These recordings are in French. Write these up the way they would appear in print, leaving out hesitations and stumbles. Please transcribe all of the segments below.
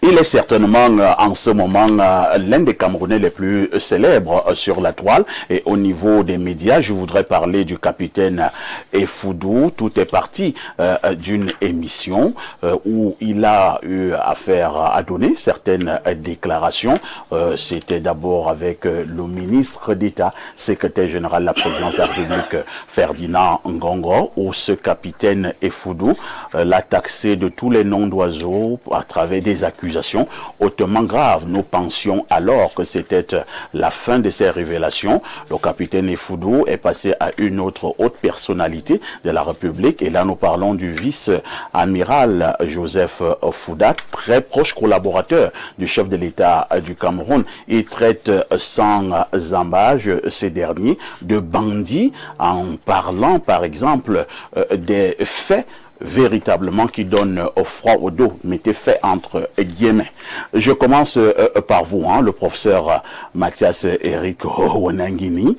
Il est certainement en ce moment l'un des Camerounais les plus célèbres sur la toile et au niveau des médias. Je voudrais parler du capitaine Effoudou. Tout est parti d'une émission où il a eu à donner certaines déclarations. C'était d'abord avec le ministre d'État, secrétaire général de la présidence de la République, Ferdinand Ngongo, où ce capitaine Effoudou l'a taxé de tous les noms d'oiseaux à travers des accusations hautement graves. Nous pensions alors que c'était la fin de ces révélations. Le capitaine Effoudou est passé à une autre haute personnalité de la République et là nous parlons du vice-amiral Joseph Fouda, très proche collaborateur du chef de l'État du Cameroun. Il traite sans embâche ces derniers de bandits en parlant par exemple des faits véritablement qui donne froid au dos, mettez fait entre guillemets. Je commence par vous, le professeur Mathias Eric Wanangini.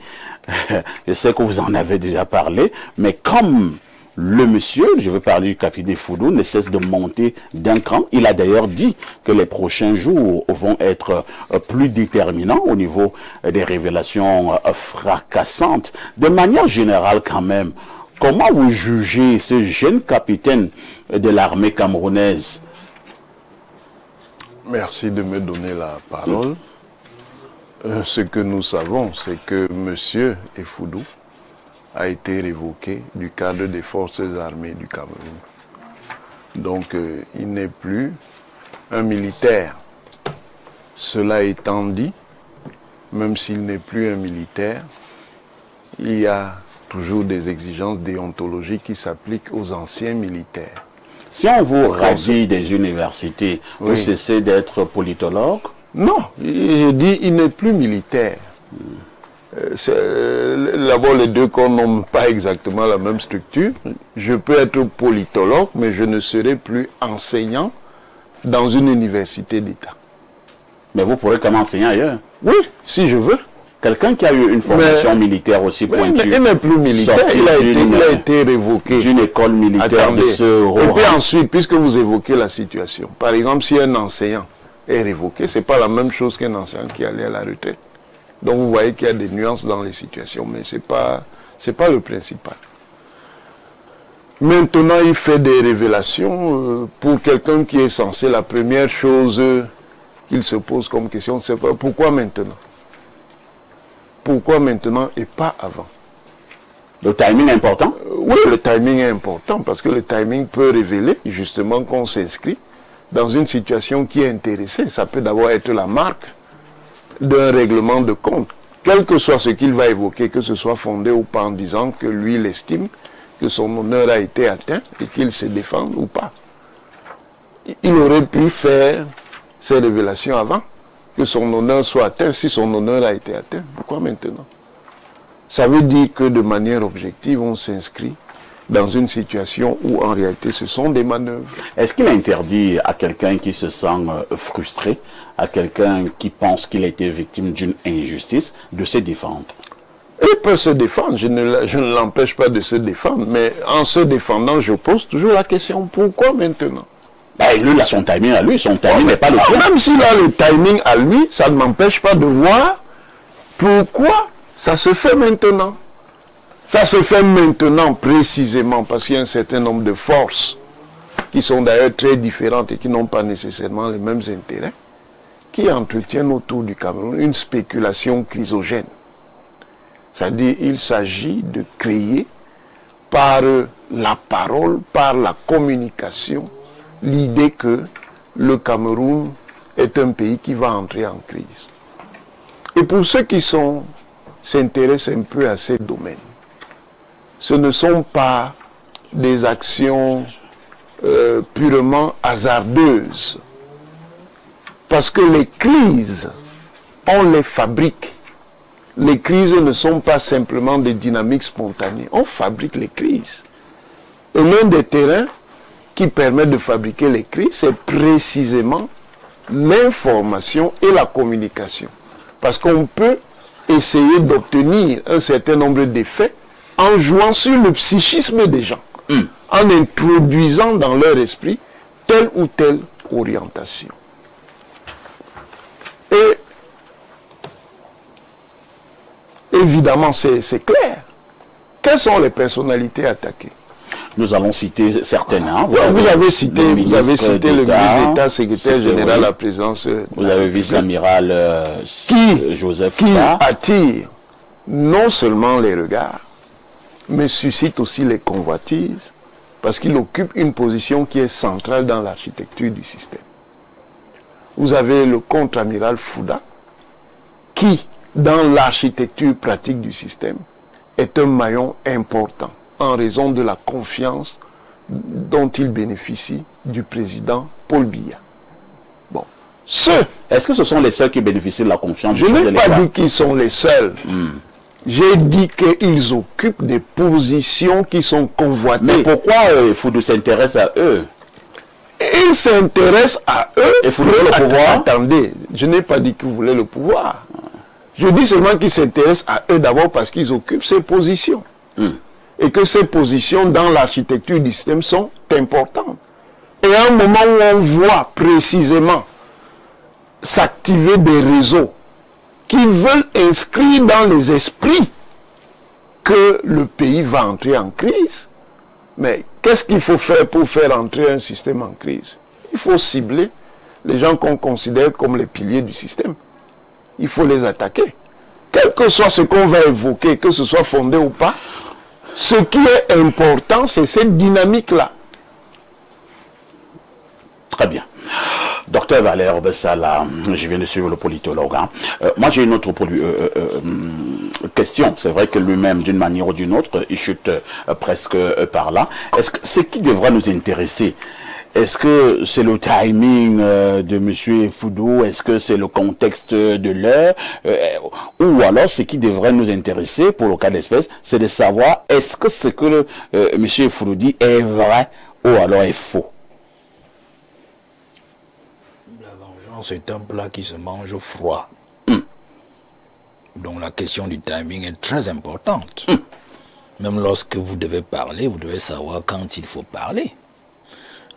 Je sais que vous en avez déjà parlé, mais comme le monsieur, je veux parler du capitaine Effoudou, ne cesse de monter d'un cran. Il a d'ailleurs dit que les prochains jours vont être plus déterminants au niveau des révélations fracassantes. De manière générale quand même, comment vous jugez ce jeune capitaine de l'armée camerounaise? Merci de me donner la parole. Ce que nous savons, c'est que M. Effoudou a été révoqué du cadre des forces armées du Cameroun. Donc, il n'est plus un militaire. Cela étant dit, même s'il n'est plus un militaire, il y a toujours des exigences déontologiques qui s'appliquent aux anciens militaires. Si on vous radie des universités, vous cessez d'être politologue? Non, je dis il n'est plus militaire. D'abord, les deux corps n'ont pas exactement la même structure. Je peux être politologue, mais je ne serai plus enseignant dans une université d'État. Mais vous pourrez comme enseignant ailleurs? Oui, si je veux. Quelqu'un qui a eu une formation militaire aussi pointue. Il n'est plus militaire, il a été révoqué. D'une école militaire. Attendez. De ce Et puis ensuite, puisque vous évoquez la situation, par exemple, si un enseignant est révoqué, ce n'est pas la même chose qu'un enseignant qui allait à la retraite. Donc vous voyez qu'il y a des nuances dans les situations, mais ce n'est pas le principal. Maintenant, il fait des révélations. Pour quelqu'un qui est censé, la première chose qu'il se pose comme question, c'est pourquoi maintenant? Pourquoi maintenant et pas avant? Le timing est important? Oui, le timing est important parce que le timing peut révéler justement qu'on s'inscrit dans une situation qui est intéressée. Ça peut d'abord être la marque d'un règlement de compte, quel que soit ce qu'il va évoquer, que ce soit fondé ou pas, en disant que lui, il estime que son honneur a été atteint et qu'il se défend ou pas. Il aurait pu faire ces révélations avant, que son honneur soit atteint. Si son honneur a été atteint, pourquoi maintenant? Ça veut dire que de manière objective, on s'inscrit dans une situation où en réalité ce sont des manœuvres. Est-ce qu'il interdit à quelqu'un qui se sent frustré, à quelqu'un qui pense qu'il a été victime d'une injustice, de se défendre? Il peut se défendre, je ne l'empêche pas de se défendre, mais en se défendant, je pose toujours la question, pourquoi maintenant? Lui, il a son timing à lui, son timing n'est pas le tien. Même s'il a le timing à lui, ça ne m'empêche pas de voir pourquoi ça se fait maintenant. Ça se fait maintenant précisément parce qu'il y a un certain nombre de forces qui sont d'ailleurs très différentes et qui n'ont pas nécessairement les mêmes intérêts, qui entretiennent autour du Cameroun une spéculation chrysogène. C'est-à-dire il s'agit de créer par la parole, par la communication, l'idée que le Cameroun est un pays qui va entrer en crise. Et pour ceux qui s'intéressent un peu à ces domaines, ce ne sont pas des actions purement hasardeuses. Parce que les crises, on les fabrique. Les crises ne sont pas simplement des dynamiques spontanées. On fabrique les crises. Et l'un des terrains qui permet de fabriquer les crises, c'est précisément l'information et la communication. Parce qu'on peut essayer d'obtenir un certain nombre d'effets en jouant sur le psychisme des gens, en introduisant dans leur esprit telle ou telle orientation. évidemment, c'est clair. Quelles sont les personnalités attaquées? Nous allons citer certaines. Hein. Vous avez cité le ministre d'État, secrétaire général à la présidence. Vous avez vu l'amiral Joseph qui attire non seulement les regards, mais suscite aussi les convoitises, parce qu'il occupe une position qui est centrale dans l'architecture du système. Vous avez le contre-amiral Fouda, qui, dans l'architecture pratique du système, est un maillon important en raison de la confiance dont il bénéficie du président Paul Biya. Bon, est-ce que ce sont les seuls qui bénéficient de la confiance du président? Je n'ai pas dit qu'ils sont les seuls. J'ai dit qu'ils occupent des positions qui sont convoitées. Mais pourquoi Foudou s'intéresse à eux? Il s'intéresse à eux. Et Foudou veut le pouvoir? Attendez, je n'ai pas dit qu'il voulait le pouvoir. Je dis seulement qu'ils s'intéressent à eux d'abord parce qu'ils occupent ces positions. Et que ces positions dans l'architecture du système sont importantes. Et à un moment où on voit précisément s'activer des réseaux qui veulent inscrire dans les esprits que le pays va entrer en crise, mais qu'est-ce qu'il faut faire pour faire entrer un système en crise? Il faut cibler les gens qu'on considère comme les piliers du système. Il faut les attaquer. Quel que soit ce qu'on va évoquer, que ce soit fondé ou pas, ce qui est important, c'est cette dynamique-là. Très bien. Docteur Valère Bessala, je viens de suivre le politologue. Hein. Moi, j'ai une autre question. C'est vrai que lui-même, d'une manière ou d'une autre, il chute presque par là. Est-ce que ce qui devrait nous intéresser, est-ce que c'est le timing de M. Foudou? Est-ce que c'est le contexte de l'heure? Ou alors, ce qui devrait nous intéresser, pour le cas d'espèce, c'est de savoir est-ce que ce que M. Foudou dit est vrai ou alors est faux? C'est un plat qui se mange froid. Donc la question du timing est très importante. Même lorsque vous devez parler, vous devez savoir quand il faut parler.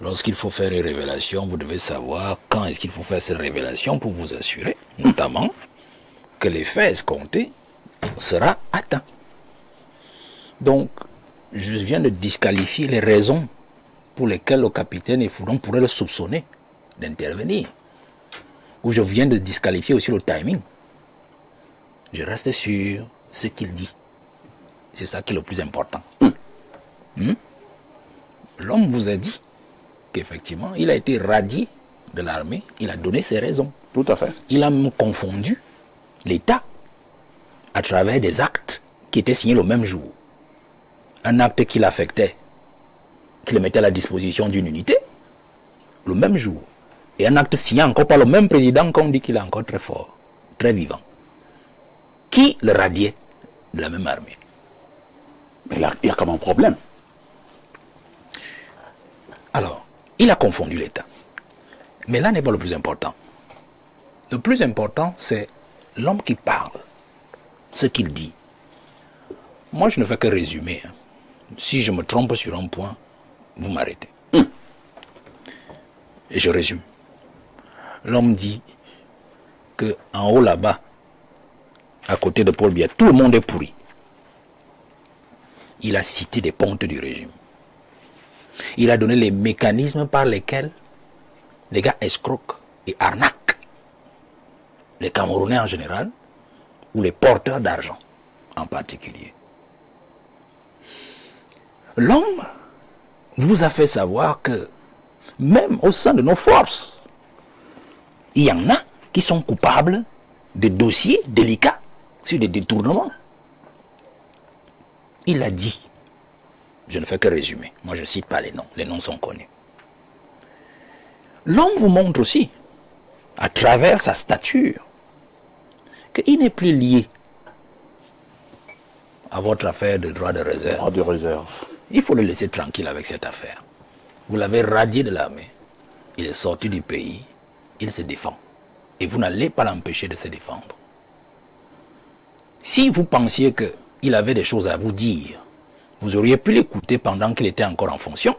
Lorsqu'il faut faire une révélation, vous devez savoir quand est-ce qu'il faut faire cette révélation pour vous assurer, notamment, que l'effet escompté sera atteint. Donc, je viens de disqualifier les raisons pour lesquelles le capitaine Effoudon pourrait le soupçonner d'intervenir. Ou je viens de disqualifier aussi le timing. Je reste sur ce qu'il dit. C'est ça qui est le plus important. L'homme vous a dit qu'effectivement, il a été radié de l'armée, il a donné ses raisons. Tout à fait. Il a même confondu l'État à travers des actes qui étaient signés le même jour. Un acte qui l'affectait, qui le mettait à la disposition d'une unité, le même jour. Et un acte signé encore par le même président qu'on dit qu'il est encore très fort, très vivant, qui le radiait de la même armée. Mais là, il y a comme un problème. Alors, il a confondu l'État. Mais là n'est pas le plus important. Le plus important, c'est l'homme qui parle, ce qu'il dit. Moi, je ne fais que résumer. Si je me trompe sur un point, vous m'arrêtez. Et je résume. L'homme dit qu'en haut là-bas, à côté de Paul Biya, tout le monde est pourri. Il a cité des pontes du régime. Il a donné les mécanismes par lesquels les gars escroquent et arnaquent les Camerounais en général ou les porteurs d'argent en particulier. L'homme vous a fait savoir que même au sein de nos forces, il y en a qui sont coupables de dossiers délicats sur des détournements. Il a dit, je ne fais que résumer, moi je ne cite pas les noms sont connus. L'homme vous montre aussi, à travers sa stature, qu'il n'est plus lié à votre affaire de droit de réserve. Droit de réserve. Il faut le laisser tranquille avec cette affaire. Vous l'avez radié de l'armée. Il est sorti du pays. Il se défend. Et vous n'allez pas l'empêcher de se défendre. Si vous pensiez qu'il avait des choses à vous dire, vous auriez pu l'écouter pendant qu'il était encore en fonction.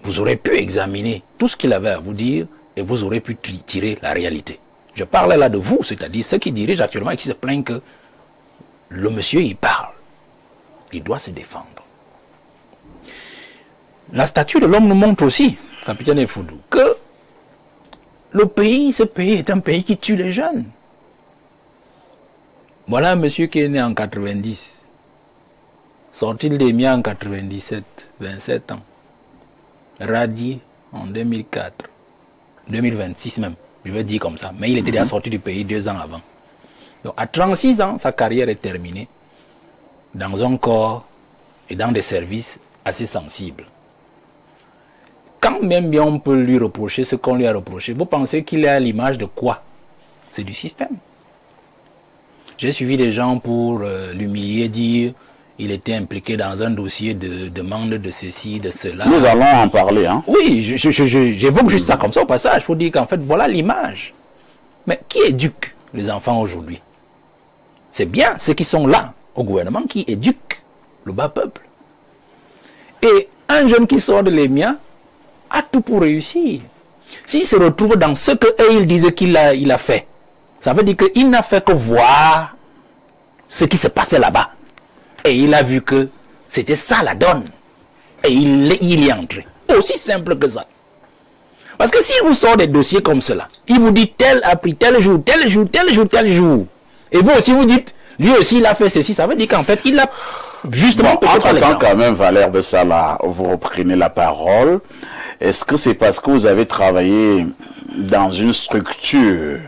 Vous aurez pu examiner tout ce qu'il avait à vous dire et vous aurez pu tirer la réalité. Je parle là de vous, c'est-à-dire ceux qui dirigent actuellement et qui se plaignent que le monsieur, il parle. Il doit se défendre. La statue de l'homme nous montre aussi, capitaine Effoudou, que ce pays est un pays qui tue les jeunes. Voilà un monsieur qui est né en 90, sorti des miens en 97, 27 ans, radié en 2004, 2026 même, je vais dire comme ça, mais il était déjà sorti du pays 2 ans avant. Donc à 36 ans, sa carrière est terminée dans un corps et dans des services assez sensibles. Quand même bien on peut lui reprocher ce qu'on lui a reproché, vous pensez qu'il est à l'image de quoi? C'est du système. J'ai suivi des gens pour l'humilier, dire il était impliqué dans un dossier de demande de ceci, de cela. Nous allons en parler. Hein? Oui, j'évoque juste ça comme ça au passage pour dire qu'en fait, voilà l'image. Mais qui éduque les enfants aujourd'hui? C'est bien ceux qui sont là au gouvernement qui éduquent le bas peuple. Et un jeune qui sort de l'EMIA a tout pour réussir. S'il se retrouve dans ce que eux, ils disaient qu'il a fait, ça veut dire qu'il n'a fait que voir ce qui se passait là-bas. Et il a vu que c'était ça la donne. Et il y est entré. Aussi simple que ça. Parce que s'il vous sort des dossiers comme cela, il vous dit tel a pris tel jour, tel jour, tel jour, tel jour. Et vous aussi vous dites, lui aussi il a fait ceci. Ça veut dire qu'en fait, il a justement... Bon, entre-temps quand même, Valère Bessala, vous reprenez la parole. Est-ce que c'est parce que vous avez travaillé dans une structure,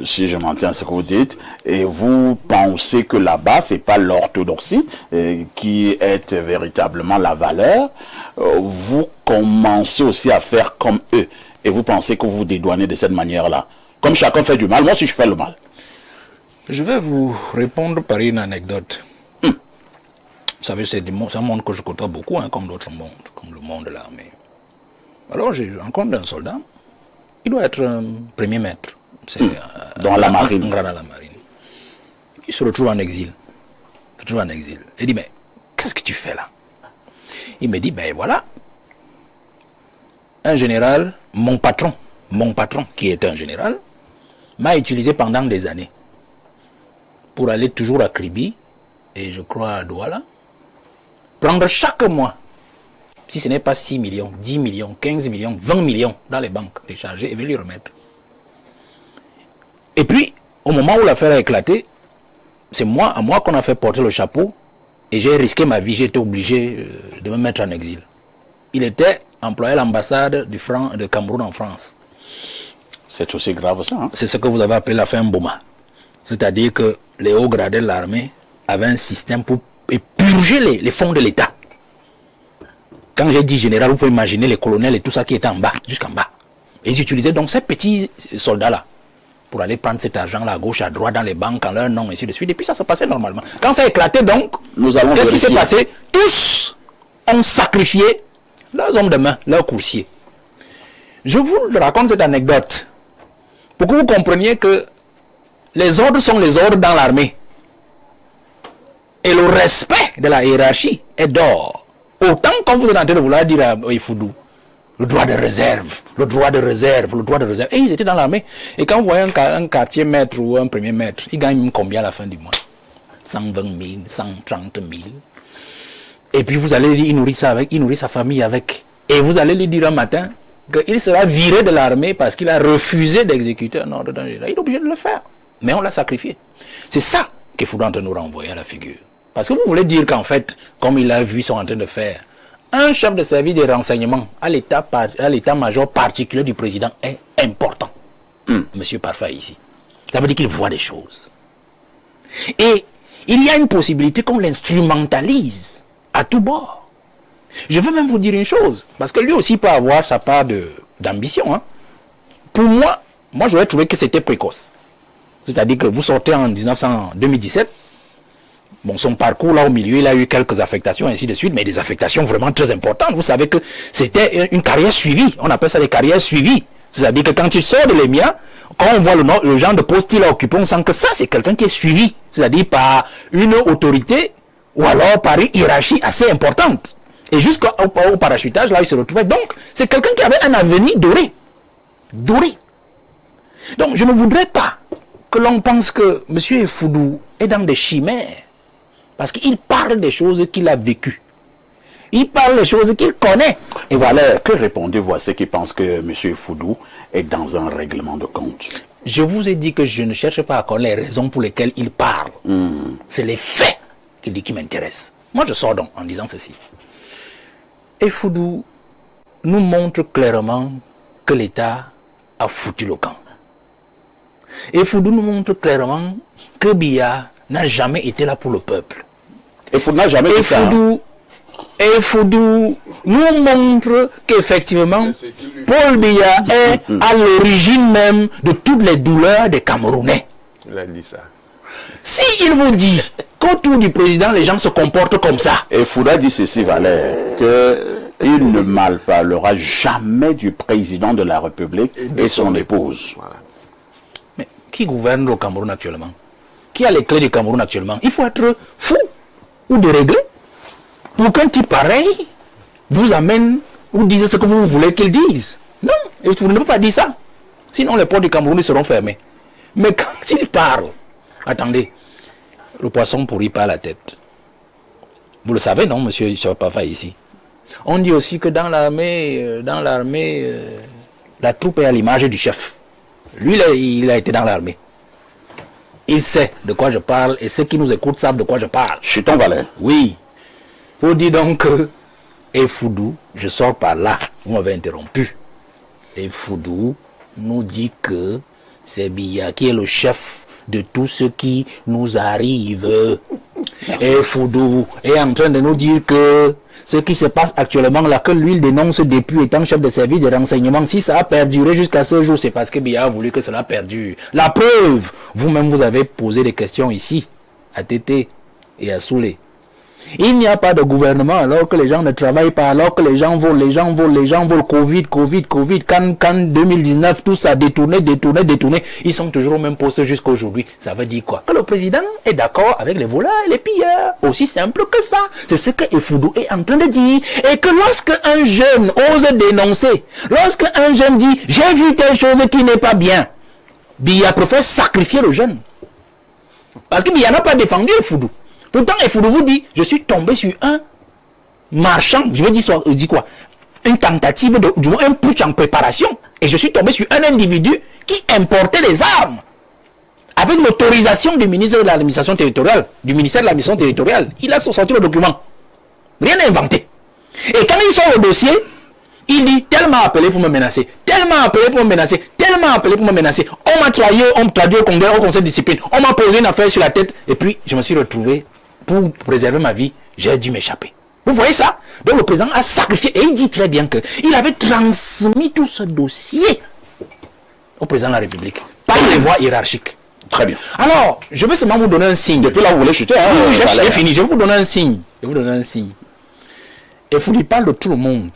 si je m'entends ce que vous dites, et vous pensez que là-bas, c'est pas l'orthodoxie qui est véritablement la valeur, vous commencez aussi à faire comme eux, et vous pensez que vous vous dédouanez de cette manière-là. Comme chacun fait du mal, moi aussi je fais le mal. Je vais vous répondre par une anecdote. Vous savez, c'est un monde que je côtoie beaucoup, hein, comme d'autres mondes, comme le monde de l'armée. Alors, j'ai rencontré un soldat. Il doit être un premier maître. C'est dans la marine. Un grade à la marine. Il se retrouve en exil. Il dit, mais qu'est-ce que tu fais là? Il me dit, ben voilà. Un général, mon patron, qui est un général, m'a utilisé pendant des années pour aller toujours à Kribi et je crois à Douala, prendre chaque mois, si ce n'est pas 6 millions, 10 millions, 15 millions, 20 millions dans les banques déchargées et venir lui remettre. Et puis, au moment où l'affaire a éclaté, c'est à moi qu'on a fait porter le chapeau et j'ai risqué ma vie, j'ai été obligé de me mettre en exil. Il était employé à l'ambassade de Cameroun en France. C'est aussi grave ça. Hein? C'est ce que vous avez appelé la fin Mboma. C'est-à-dire que les hauts gradés de l'armée avaient un système pour purger les fonds de l'État. Quand j'ai dit général, vous pouvez imaginer les colonels et tout ça qui était en bas, jusqu'en bas. Et ils utilisaient donc ces petits soldats-là pour aller prendre cet argent-là à gauche, à droite, dans les banques, en leur nom, et ainsi de suite. Et puis ça se passait normalement. Quand ça a éclaté donc, qu'est-ce qui s'est passé? Tous ont sacrifié leurs hommes de main, leurs coursiers. Je vous raconte cette anecdote pour que vous compreniez que les ordres sont les ordres dans l'armée. Et le respect de la hiérarchie est d'or. Autant comme vous êtes en train de vouloir dire à Effoudou, le droit de réserve, le droit de réserve, le droit de réserve. Et ils étaient dans l'armée. Et quand vous voyez un quartier maître ou un premier maître, ils gagnent combien à la fin du mois? 120 000, 130 000. Et puis vous allez lui dire, il nourrit sa famille avec. Et vous allez lui dire un matin qu'il sera viré de l'armée parce qu'il a refusé d'exécuter un ordre d'un général. Il est obligé de le faire. Mais on l'a sacrifié. C'est ça qu'Effoudou est en train de nous renvoyer à la figure. Parce que vous voulez dire qu'en fait, comme il a vu, ils sont en train de faire, un chef de service des renseignements à l'état-major particulier du président est important. Monsieur Parfait ici. Ça veut dire qu'il voit des choses. Et il y a une possibilité qu'on l'instrumentalise à tout bord. Je veux même vous dire une chose, parce que lui aussi peut avoir sa part d'ambition. Hein. Pour moi j'aurais trouvé que c'était précoce. C'est-à-dire que vous sortez en 2017, bon, son parcours là au milieu, il a eu quelques affectations, ainsi de suite, mais des affectations vraiment très importantes. Vous savez que c'était une carrière suivie. On appelle ça des carrières suivies. C'est-à-dire que quand il sort de l'EMIA, quand on voit le genre de poste qu'il a occupé, on sent que ça, c'est quelqu'un qui est suivi. C'est-à-dire par une autorité ou alors par une hiérarchie assez importante. Et jusqu'au parachutage, là, il se retrouvait. Donc, c'est quelqu'un qui avait un avenir doré. Doré. Donc, je ne voudrais pas que l'on pense que M. Effoudou est dans des chimères. Parce qu'il parle des choses qu'il a vécues. Il parle des choses qu'il connaît. Et voilà, que répondez-vous à ceux qui pensent que M. Effoudou est dans un règlement de compte? Je vous ai dit que je ne cherche pas à connaître les raisons pour lesquelles il parle. C'est les faits qui m'intéressent. Moi, je sors donc en disant ceci. Effoudou nous montre clairement que l'État a foutu le camp. Effoudou nous montre clairement que Biya n'a jamais été là pour le peuple. Effoudou n'a jamais été ça. Effoudou nous montre qu'effectivement, Paul Biya est à l'origine même de toutes les douleurs des Camerounais. Il a dit ça. Si il vous dit qu'autour du président, les gens se comportent comme ça. Effoudou a dit ceci, Valère, qu'il ne mal parlera jamais du président de la République et son épouse. Voilà. Mais qui gouverne le Cameroun actuellement? Qui a les clés du Cameroun actuellement? Il faut être fou ou déréglé pour qu'un type pareil vous amène ou dise ce que vous voulez qu'il dise. Non, et vous ne pouvez pas dire ça. Sinon les ports du Cameroun seront fermés. Mais quand il parle, attendez, le poisson pourrit pas la tête. Vous le savez, non, monsieur Chapafa ici? On dit aussi que dans l'armée, la troupe est à l'image du chef. Lui, il a été dans l'armée. Il sait de quoi je parle et ceux qui nous écoutent savent de quoi je parle. Chiton Valère. Oui. Pour dire donc que Effoudou, je sors par là, vous m'avez interrompu. Effoudou nous dit que c'est Biya qui est le chef de tout ce qui nous arrive. Effoudou est en train de nous dire que ce qui se passe actuellement là, que lui il dénonce depuis étant chef de service de renseignement, si ça a perduré jusqu'à ce jour, c'est parce que Biya a voulu que cela perdure. La preuve, vous-même vous avez posé des questions ici, à Tété et à Soulé. Il n'y a pas de gouvernement alors que les gens ne travaillent pas, alors que les gens volent, Covid, quand 2019, tout ça détourné, ils sont toujours au même poste jusqu'à aujourd'hui. Ça veut dire quoi? Que le président est d'accord avec les voleurs et les pilleurs. Aussi simple que ça. C'est ce que Effoudou est en train de dire. Et que lorsque un jeune ose dénoncer, lorsque un jeune dit « j'ai vu telle chose qui n'est pas bien », Biya préfère sacrifier le jeune. Parce que Biya n'a pas défendu Effoudou. Pourtant, Effoudou vous dit, je suis tombé sur un marchand, je veux dire quoi? Une tentative, du moins un putsch en préparation. Et je suis tombé sur un individu qui importait des armes. Avec l'autorisation du ministre de l'administration territoriale, du ministère de l'administration territoriale. Il a sorti le document. Rien n'est inventé. Et quand il sort le dossier, il dit, tellement appelé pour me menacer, tellement appelé pour me menacer, tellement appelé pour me menacer. On m'a traduit au conseil de discipline. On m'a posé une affaire sur la tête. Et puis, je me suis retrouvé. Pour préserver ma vie, j'ai dû m'échapper. Vous voyez ça? Donc le président a sacrifié. Et il dit très bien qu'il avait transmis tout ce dossier au président de la République par les voies hiérarchiques. Très bien. Alors, je vais seulement vous donner un signe. Depuis là, vous voulez chuter. Oui, j'ai fini. Je vais vous donner un signe. Et vous lui parle de tout le monde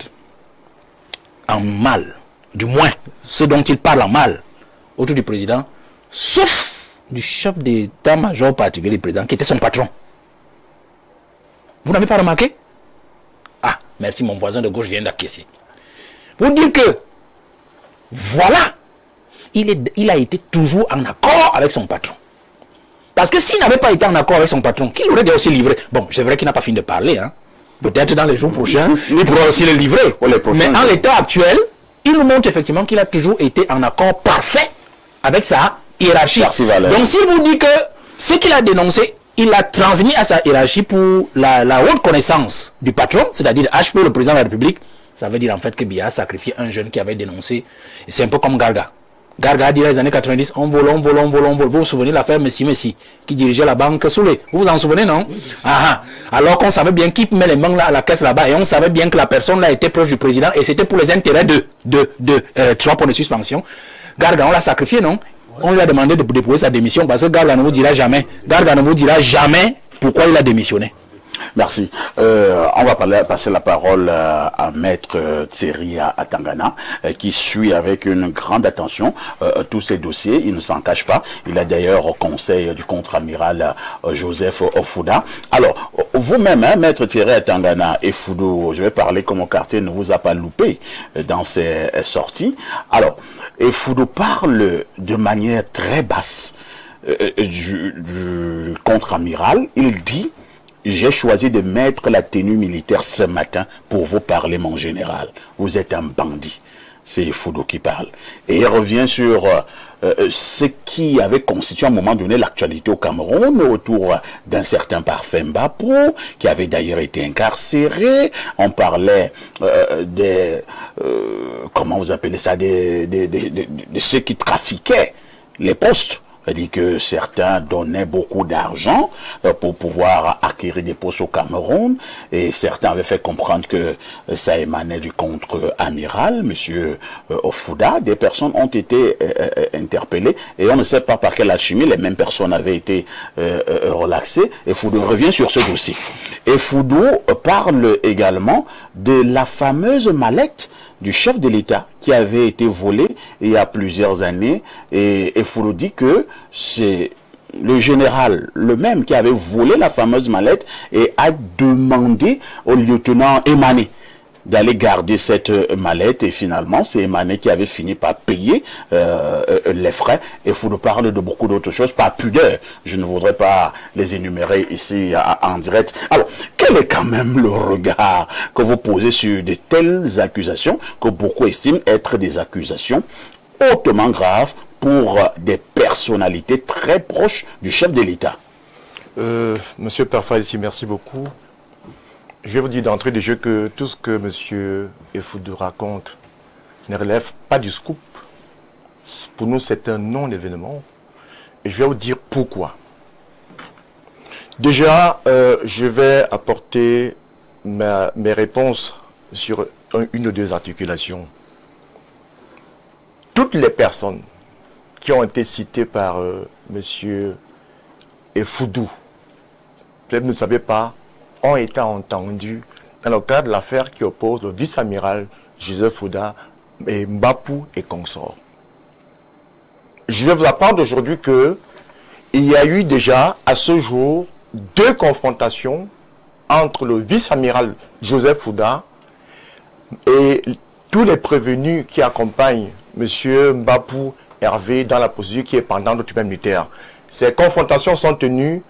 en mal. Du moins, ce dont il parle en mal autour du président, sauf du chef d'état-major particulier du président, qui était son patron. Vous n'avez pas remarqué? Ah, merci, mon voisin de gauche vient d'acquiescer. Pour dire que, voilà, il a été toujours en accord avec son patron. Parce que s'il n'avait pas été en accord avec son patron, qu'il aurait aussi livré. Bon, c'est vrai qu'il n'a pas fini de parler, hein. Peut-être dans les jours prochains, il pourra aussi le livrer. Mais en l'état actuel, il nous montre effectivement qu'il a toujours été en accord parfait avec sa hiérarchie. Donc s'il vous dit que ce qu'il a dénoncé, il l'a transmis à sa hiérarchie pour la haute connaissance du patron, c'est-à-dire HP, le président de la République, ça veut dire en fait que Biya a sacrifié un jeune qui avait dénoncé. Et c'est un peu comme Garga. Garga a dit dans les années 90, on vole. Vous vous souvenez de l'affaire Messi, qui dirigeait la banque Soulé. Vous vous en souvenez, non? Alors qu'on savait bien qui met les mains là, à la caisse là-bas, et on savait bien que la personne là était proche du président, et c'était pour les intérêts de 3 points de suspension. Garga, on l'a sacrifié, non? On lui a demandé de déposer sa démission parce que Garga ne vous dira jamais. Garga ne vous dira jamais pourquoi il a démissionné. Merci. On va passer la parole à Maître Thierry Atangana, qui suit avec une grande attention tous ces dossiers. Il ne s'en cache pas. Il a d'ailleurs au conseil du contre-amiral Joseph Ofouda. Alors, vous-même, hein, Maître Thierry Atangana, Effoudou, je vais parler comme au quartier ne vous a pas loupé dans ses sorties. Alors, Effoudou parle de manière très basse du contre-amiral, il dit: j'ai choisi de mettre la tenue militaire ce matin pour vous parler, mon général. Vous êtes un bandit. C'est Foudou qui parle. Et il revient sur ce qui avait constitué à un moment donné l'actualité au Cameroun autour d'un certain Parfait Mbapou, qui avait d'ailleurs été incarcéré. On parlait des... comment vous appelez ça, de ceux qui trafiquaient les postes. C'est-à-dire que certains donnaient beaucoup d'argent pour pouvoir acquérir des postes au Cameroun, et certains avaient fait comprendre que ça émanait du contre-amiral, monsieur Ofouda. Des personnes ont été interpellées et on ne sait pas par quelle alchimie les mêmes personnes avaient été relaxées. Et Foudou revient sur ce dossier. Et Foudou parle également de la fameuse mallette du chef de l'État qui avait été volé il y a plusieurs années, et Foudou dit que c'est le général le même qui avait volé la fameuse mallette et a demandé au lieutenant Emané d'aller garder cette mallette, et finalement c'est Emané qui avait fini par payer les frais. Et Foudou parle de beaucoup d'autres choses, par pudeur, je ne voudrais pas les énumérer ici en direct. Alors, quel est quand même le regard que vous posez sur de telles accusations que beaucoup estiment être des accusations hautement graves pour des personnalités très proches du chef de l'État? Monsieur Parfait, ici, merci beaucoup. Je vais vous dire d'entrée de jeu que tout ce que monsieur Efoudou raconte ne relève pas du scoop. Pour nous, c'est un non-événement. Et je vais vous dire pourquoi. Déjà, je vais apporter mes réponses sur une ou deux articulations. Toutes les personnes qui ont été citées par monsieur Efoudou, peut-être vous ne savez pas, ont été entendus dans le cadre de l'affaire qui oppose le vice-amiral Joseph Fouda et Mbapou et consorts. Je vais vous apprendre aujourd'hui qu'il y a eu déjà à ce jour 2 confrontations entre le vice-amiral Joseph Fouda et tous les prévenus qui accompagnent M. Mbapou Hervé dans la procédure qui est pendante au tribunal militaire. Ces confrontations sont tenues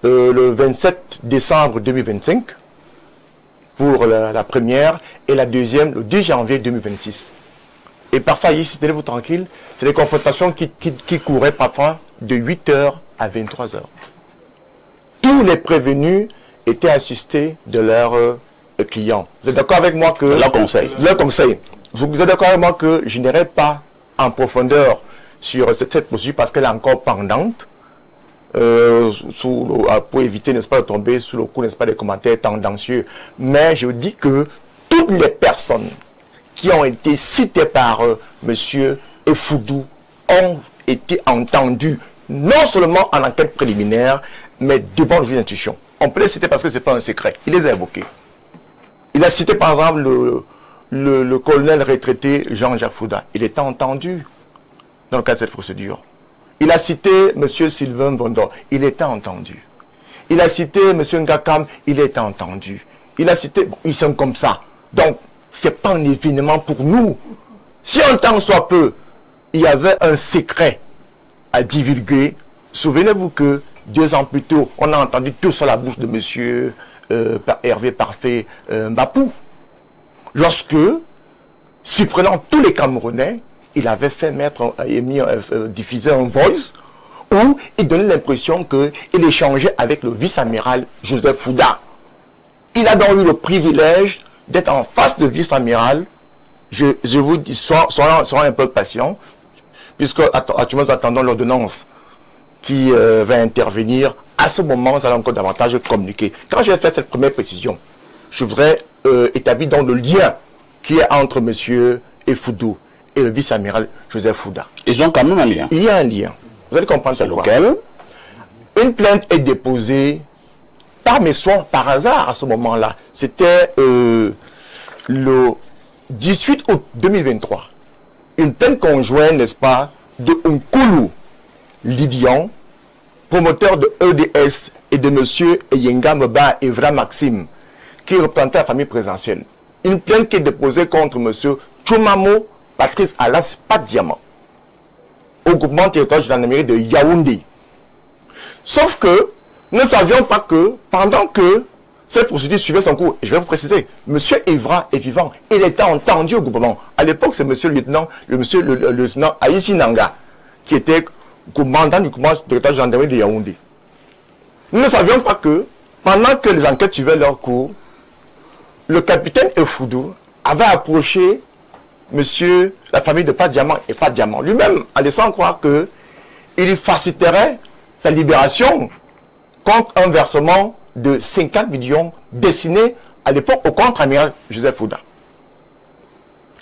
le 27 décembre 2025 pour la première, et la deuxième le 10 janvier 2026. Et parfois, ici, tenez-vous tranquille, c'est des confrontations qui couraient parfois de 8h à 23h. Tous les prévenus étaient assistés de leurs clients. Vous êtes d'accord avec moi que... Leur conseil. Leur conseil. Vous êtes d'accord avec moi que je n'irai pas en profondeur sur cette procédure parce qu'elle est encore pendante. Pour éviter, n'est-ce pas, de tomber sous le coup, n'est-ce pas, des commentaires tendancieux. Mais je dis que toutes les personnes qui ont été citées par monsieur Efoudou ont été entendues, non seulement en enquête préliminaire, mais devant le juge d'instruction. On peut les citer parce que ce n'est pas un secret. Il les a évoqués. Il a cité par exemple le colonel retraité Jean-Jacques Fouda. Il était entendu dans le cadre de cette procédure. Il a cité M. Sylvain Bondor, il était entendu. Il a cité M. Ngakam, il était entendu. Il a cité, bon, ils sont comme ça. Donc, ce n'est pas un événement pour nous. Si un temps soit peu, il y avait un secret à divulguer, souvenez-vous que 2 ans plus tôt, on a entendu tout sur la bouche de M. Hervé Parfait Mbapou. Lorsque, surprenant tous les Camerounais, il avait fait diffuser un voice où il donnait l'impression qu'il échangeait avec le vice-amiral Joseph Fouda. Il a donc eu le privilège d'être en face de vice-amiral. Je vous dis, soyons un peu patients, puisque actuellement nous attendons l'ordonnance qui va intervenir. À ce moment, nous allons encore davantage communiquer. Quand je vais faire cette première précision, je voudrais établir donc le lien qui est entre M. Efoudou et le vice-amiral Joseph Fouda. Ils ont quand même un lien. Il y a un lien. Vous allez comprendre c'est lequel. Une plainte est déposée par mes soins, par hasard à ce moment-là. C'était le 18 août 2023. Une plainte conjointe, n'est-ce pas, de Nkulu Lydian, promoteur de EDS, et de M. Yenga Mba Evra Maxime, qui représentait la famille présidentielle. Une plainte qui est déposée contre M. Chumamo Patrice Alas Pat Diamant, au groupement territorial de gendarmerie de Yaoundé. Sauf que nous ne savions pas que pendant que cette procédure suivait son cours, et je vais vous préciser, M. Evra est vivant, il était entendu au gouvernement. À l'époque, c'est le lieutenant Aïssi Nanga, qui était commandant du commandement de l'État gendarmerie de Yaoundé. Nous ne savions pas que, pendant que les enquêtes suivaient leur cours, le capitaine Efoudou avait approché la famille de Padiamant et Padiamant. Lui-même, en laissant croire qu'il faciliterait sa libération contre un versement de 50 millions destiné à l'époque au contre-amiral Joseph Fouda.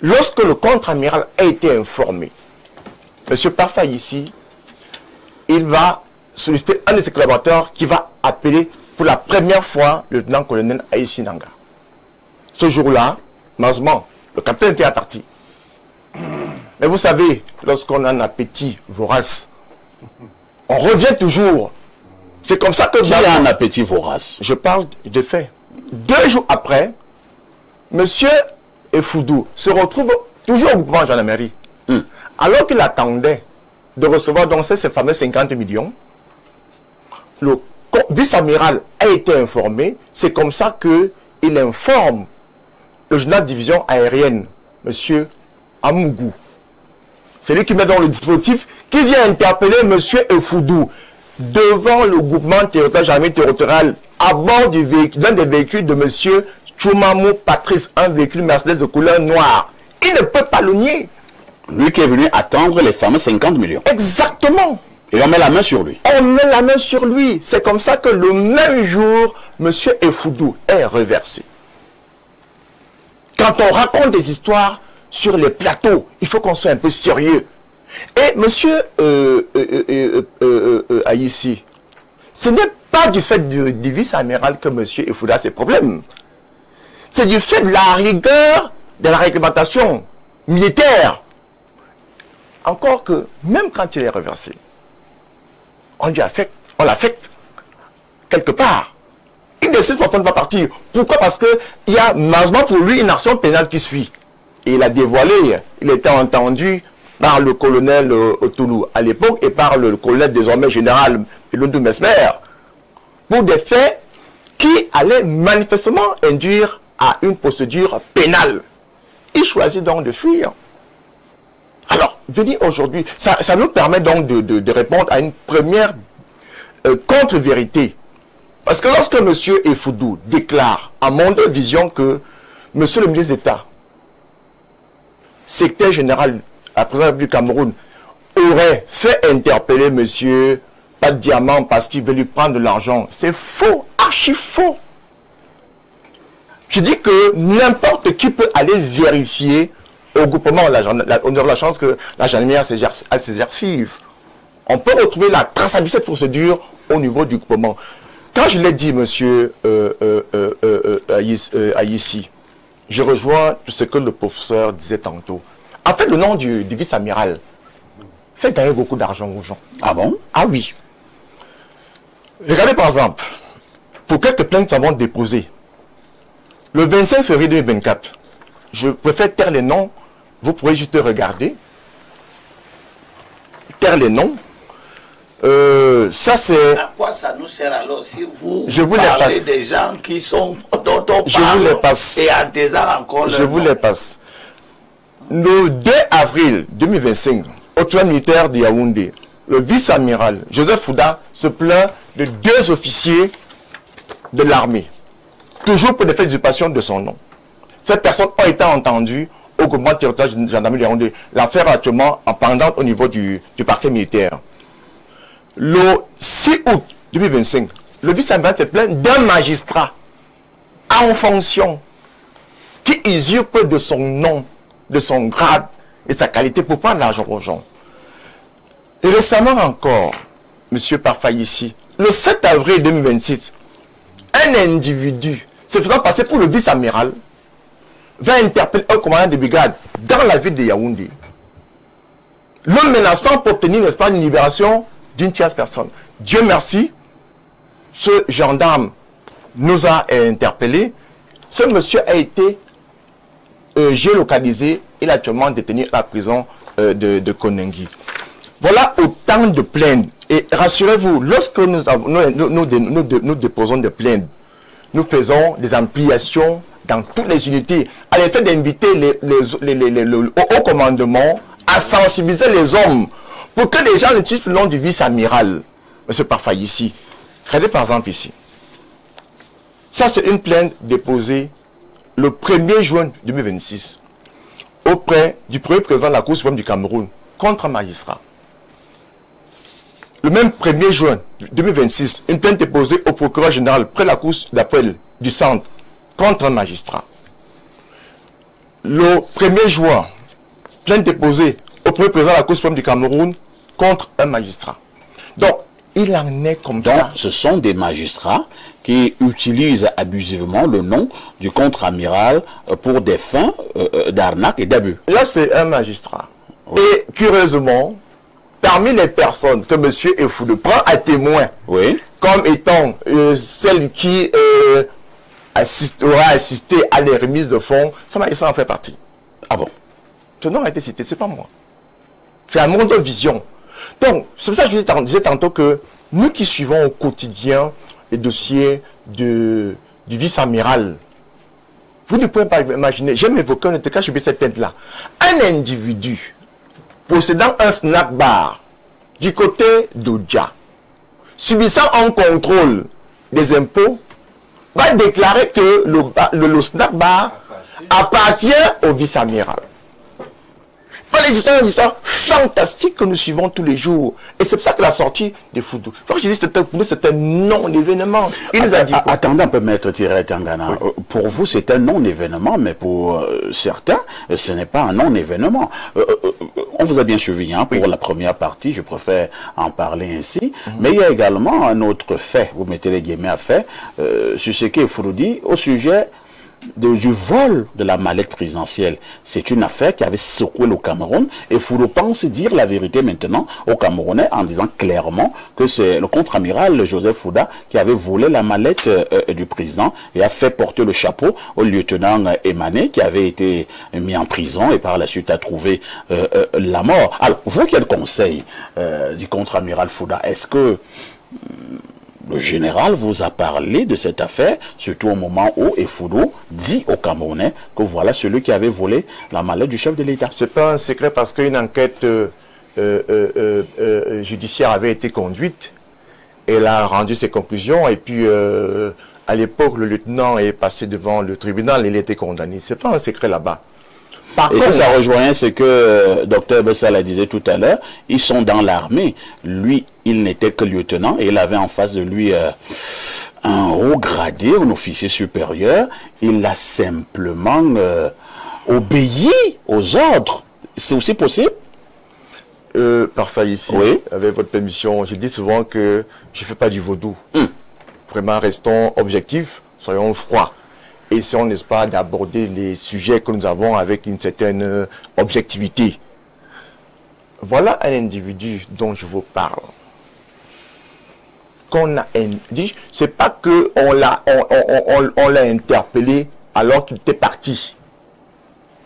Lorsque le contre-amiral a été informé, M. Parfa ici, il va solliciter un de ses collaborateurs qui va appeler pour la première fois le lieutenant-colonel Aïssi Nanga. Ce jour-là, malheureusement, le capitaine était parti. Mais vous savez, lorsqu'on a un appétit vorace, on revient toujours. C'est comme ça que... Qui a un appétit vorace? Je parle de fait. 2 jours après, M. Efoudou se retrouve toujours au gouvernement de gendarmerie. Alors qu'il attendait de recevoir donc ces fameux 50 millions, le vice-amiral a été informé. C'est comme ça qu'il informe le général de division aérienne, M. Amougou. C'est lui qui met dans le dispositif, qui vient interpeller M. Efoudou devant le groupement territorial à bord d'un des véhicules de M. Choumamou Patrice, un véhicule Mercedes de couleur noire. Il ne peut pas le nier. Lui qui est venu attendre les fameux 50 millions. Exactement. Et on met la main sur lui. On met la main sur lui. C'est comme ça que le même jour, M. Efoudou est reversé. Quand on raconte des histoires sur les plateaux, il faut qu'on soit un peu sérieux. Et M. Aïssi, ce n'est pas du fait du vice-amiral que M. Efoudou a ses problèmes. C'est du fait de la rigueur de la réglementation militaire. Encore que, même quand il est reversé, on l'affecte quelque part. Il décide pourtant de ne pas partir. Pourquoi? Parce qu'il y a malheureusement pour lui une action pénale qui suit. Et il a dévoilé, il était entendu par le colonel Otoulou à l'époque et par le colonel désormais général Elondou Mesmer pour des faits qui allaient manifestement induire à une procédure pénale. Il choisit donc de fuir. Alors, venir aujourd'hui, ça nous permet donc de répondre à une première contre-vérité. Parce que lorsque M. Efoudou déclare à Monde Vision que M. le ministre d'État, secrétaire général à la présidence du Cameroun, aurait fait interpeller M. Padiamant parce qu'il veut lui prendre de l'argent, c'est faux, archi faux. Je dis que n'importe qui peut aller vérifier au groupement, on a la chance que la gendarmerie a ses archives. On peut retrouver la traçabilité de cette procédure au niveau du groupement. Quand je l'ai dit, monsieur Aïssi, je rejoins ce que le professeur disait tantôt. En fait, le nom du vice-amiral fait gagner beaucoup d'argent aux gens. Ah bon? Ah oui. Regardez par exemple, pour quelques plaintes que nous avons déposées, le 25 février 2024, je préfère taire les noms, vous pourrez juste regarder. Taire les noms. Ça c'est... À quoi ça nous sert alors si vous parlez parlez des gens qui sont dont on je vous les passe. et en taisant encore Je vous les passe. Le 2 avril 2025, au tribunal militaire de Yaoundé, le vice-amiral Joseph Fouda se plaint de 2 officiers de l'armée, toujours pour des faits d'usurpation de son nom. Ces personnes ont été entendues au groupement territorial de gendarmerie de Yaoundé. L'affaire est actuellement en pendant au niveau du parquet militaire. Le 6 août 2025, le vice-amiral se plaint d'un magistrat en fonction qui usurpe de son nom, de son grade et sa qualité pour prendre l'argent aux gens. Et récemment encore, M. Parfa ici, le 7 avril 2026, un individu se faisant passer pour le vice-amiral va interpeller un commandant de brigade dans la ville de Yaoundé, le menaçant pour obtenir, n'est-ce pas, une libération d'une tierce personne. Dieu merci, ce gendarme nous a interpellés. Ce monsieur a été géolocalisé. Il est actuellement détenu à la prison de Konengi. Voilà autant de plaintes Et rassurez-vous, lorsque nous déposons des plaintes, nous faisons des ampliations dans toutes les unités, à l'effet d'inviter le haut commandement à sensibiliser les hommes pour que les gens utilisent le nom du vice-amiral, M. Parfait ici. Regardez par exemple ici. Ça, c'est une plainte déposée le 1er juin 2026 auprès du premier président de la Cour suprême du Cameroun contre un magistrat. Le même 1er juin 2026, une plainte déposée au procureur général près la Cour d'appel du centre contre un magistrat. Le 1er juin, plainte déposée au premier président de la Cour suprême du Cameroun contre un magistrat. Donc, il en est comme ça. Donc, ce sont des magistrats qui utilisent abusivement le nom du contre-amiral pour des fins d'arnaque et d'abus. Là, c'est un magistrat. Oui. Et curieusement, parmi les personnes que M. Effoudou prend à témoin, oui, comme étant celle qui aura assisté à les remises de fonds, ce magistrat en fait partie. Ah bon? Ce nom a été cité, c'est pas moi. C'est un monde de vision. Donc, c'est pour ça que je disais tantôt que nous qui suivons au quotidien les dossiers du vice-amiral, vous ne pouvez pas imaginer, j'aime évoquer, en tout cas, je vais cette plainte-là. Un individu possédant un snack bar du côté d'Odja, subissant un contrôle des impôts, va déclarer que le snack bar appartient au vice-amiral. Les histoires fantastiques que nous suivons tous les jours. Et c'est pour ça que la sortie des Foudou. Quand je dis que pour nous, c'est un non-événement. Il nous a dit quoi? Attendez un peu, Maître Thierry Tangana. Oui. Pour vous, c'est un non-événement, mais pour certains, ce n'est pas un non-événement. On vous a bien suivi hein, pour la première partie, je préfère en parler ainsi. Mais il y a également un autre fait, vous mettez les guillemets à fait, sur ce qu'est Foudou dit au sujet du vol de la mallette présidentielle. C'est une affaire qui avait secoué le Cameroun et Foudou pense dire la vérité maintenant aux Camerounais en disant clairement que c'est le contre-amiral Joseph Fouda qui avait volé la mallette du président et a fait porter le chapeau au lieutenant Emané qui avait été mis en prison et par la suite a trouvé la mort. Alors, vous quel conseil du contre-amiral Fouda? Est-ce que le général vous a parlé de cette affaire, surtout au moment où Effoudou dit aux Camerounais que voilà celui qui avait volé la mallette du chef de l'État? Ce n'est pas un secret parce qu'une enquête judiciaire avait été conduite. Elle a rendu ses conclusions et puis à l'époque, le lieutenant est passé devant le tribunal et il a été condamné. Ce n'est pas un secret là-bas. Par contre, ça rejoint ce que Dr Bessala disait tout à l'heure. Ils sont dans l'armée. Lui, il n'était que lieutenant et il avait en face de lui un haut gradé, un officier supérieur. Il a simplement obéi aux ordres. C'est aussi possible? Parfait ici, oui. Avec votre permission, je dis souvent que je ne fais pas du vaudou. Vraiment, restons objectifs, soyons froids. Essayons, n'est-ce pas, d'aborder les sujets que nous avons avec une certaine objectivité. Voilà un individu dont je vous parle. Qu'on a dit, c'est pas que on l'a interpellé alors qu'il était parti.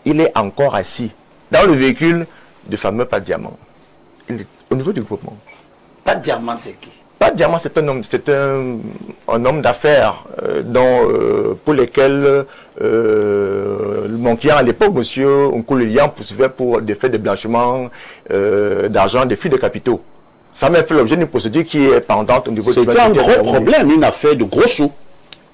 Il est encore assis dans le véhicule du fameux Pas de Diamant. Il est au niveau du groupement. Pas de Diamant, c'est qui? Pas de Diamant, c'est un homme d'affaires pour lesquels mon client à l'époque, M. Nkoulelian, poursuivait pour des faits de blanchiment d'argent, des fuites de capitaux. Ça m'a fait l'objet d'une procédure qui est pendante au niveau du... C'était un gros problème, une affaire de gros sous.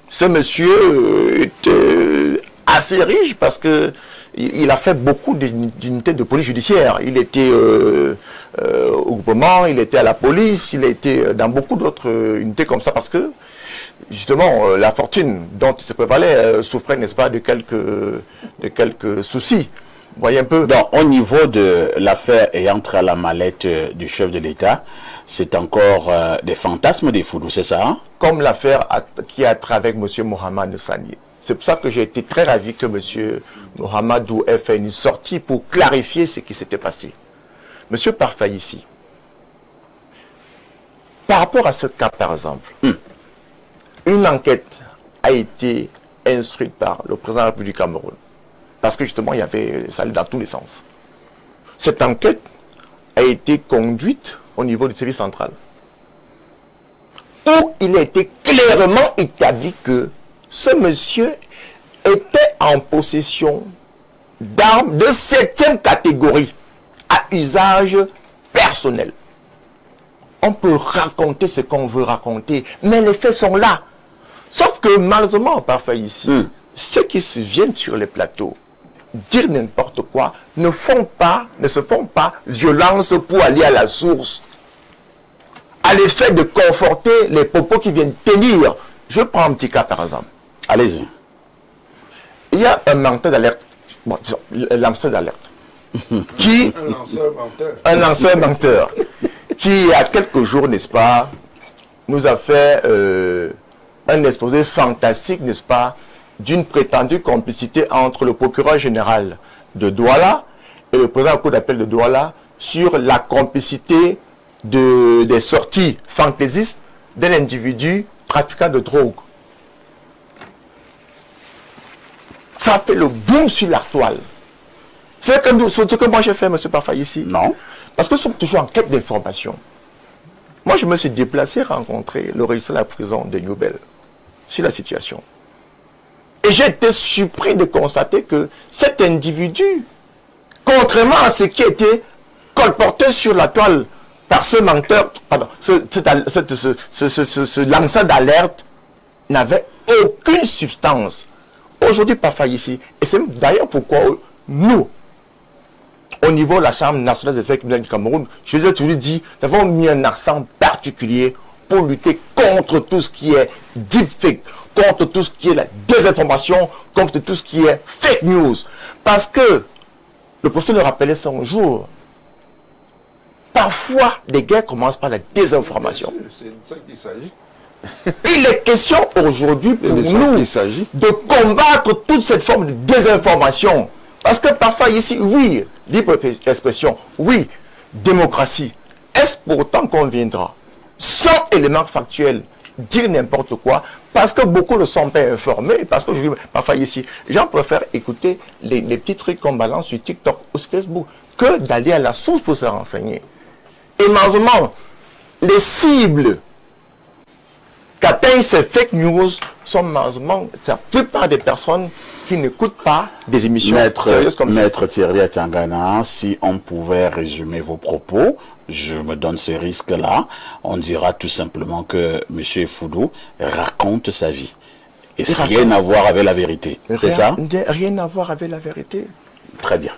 Ce monsieur était assez riche parce que il a fait beaucoup d'unités de police judiciaire. Il était au groupement, il était à la police, il était dans beaucoup d'autres unités comme ça parce que, justement, la fortune dont il se prévalait souffrait, n'est-ce pas, de quelques soucis. Vous voyez un peu. Donc, au niveau de l'affaire ayant trait à la mallette du chef de l'État, c'est encore des fantasmes des Foudou, c'est ça? Comme l'affaire qui a trait avec M. Mohamed Sani. C'est pour ça que j'ai été très ravi que M. Mohamedou ait fait une sortie pour clarifier ce qui s'était passé. M. Parfait ici, par rapport à ce cas par exemple, une enquête a été instruite par le président de la République du Cameroun. Parce que justement, ça allait dans tous les sens. Cette enquête a été conduite au niveau du service central. où il a été clairement établi que ce monsieur était en possession d'armes de 7e catégorie à usage personnel. On peut raconter ce qu'on veut raconter, mais les faits sont là. Sauf que malheureusement, parfois ici, ceux qui se viennent sur les plateaux dire n'importe quoi ne se font pas violence pour aller à la source, à l'effet de conforter les propos qui viennent tenir. Je prends un petit cas par exemple. Allez-y. Il y a un lanceur d'alerte. Bon, disons, un lanceur d'alerte. Qui... Un lanceur menteur. Qui, il y a quelques jours, n'est-ce pas, nous a fait un exposé fantastique, n'est-ce pas, d'une prétendue complicité entre le procureur général de Douala et le président de la Cour d'appel de Douala sur la complicité des sorties fantaisistes d'un individu trafiquant de drogue. Ça a fait le boom sur la toile. C'est ce que moi j'ai fait, M. Parfait, ici. Non. Parce que nous sommes toujours en quête d'information. Moi, je me suis déplacé rencontrer le régisseur de la prison de Newbel sur la situation. Et j'ai été surpris de constater que cet individu, contrairement à ce qui était colporté sur la toile par ce menteur, pardon, ce lanceur d'alerte, n'avait aucune substance. Aujourd'hui, Parfait ici. Et c'est d'ailleurs pourquoi nous, au niveau de la Chambre nationale des experts criminels du Cameroun, je vous ai toujours dit, nous avons mis un accent particulier pour lutter contre tout ce qui est deepfake, contre tout ce qui est la désinformation, contre tout ce qui est fake news. Parce que, le professeur le rappelait ça un jour, parfois, les guerres commencent par la désinformation. C'est de ça qu'il s'agit. Il est question aujourd'hui pour nous de combattre toute cette forme de désinformation. Parce que parfois ici, oui, libre expression, oui, démocratie. Est-ce pourtant qu'on viendra sans éléments factuels dire n'importe quoi parce que beaucoup ne sont pas informés, parce que je dis parfois ici, les gens préfèrent écouter les petits trucs qu'on balance sur TikTok ou sur Facebook que d'aller à la source pour se renseigner. Et malheureusement, les cibles qu'atteignent ces fake news sont malheureusement la plupart des personnes qui n'écoutent pas des émissions sérieuses comme ça. Maître Thierry Atangana, si on pouvait résumer vos propos, je me donne ces risques-là, on dira tout simplement que M. Effoudou raconte sa vie. Et ça n'a rien à voir avec la vérité. C'est ça? Rien à voir avec la vérité. Très bien.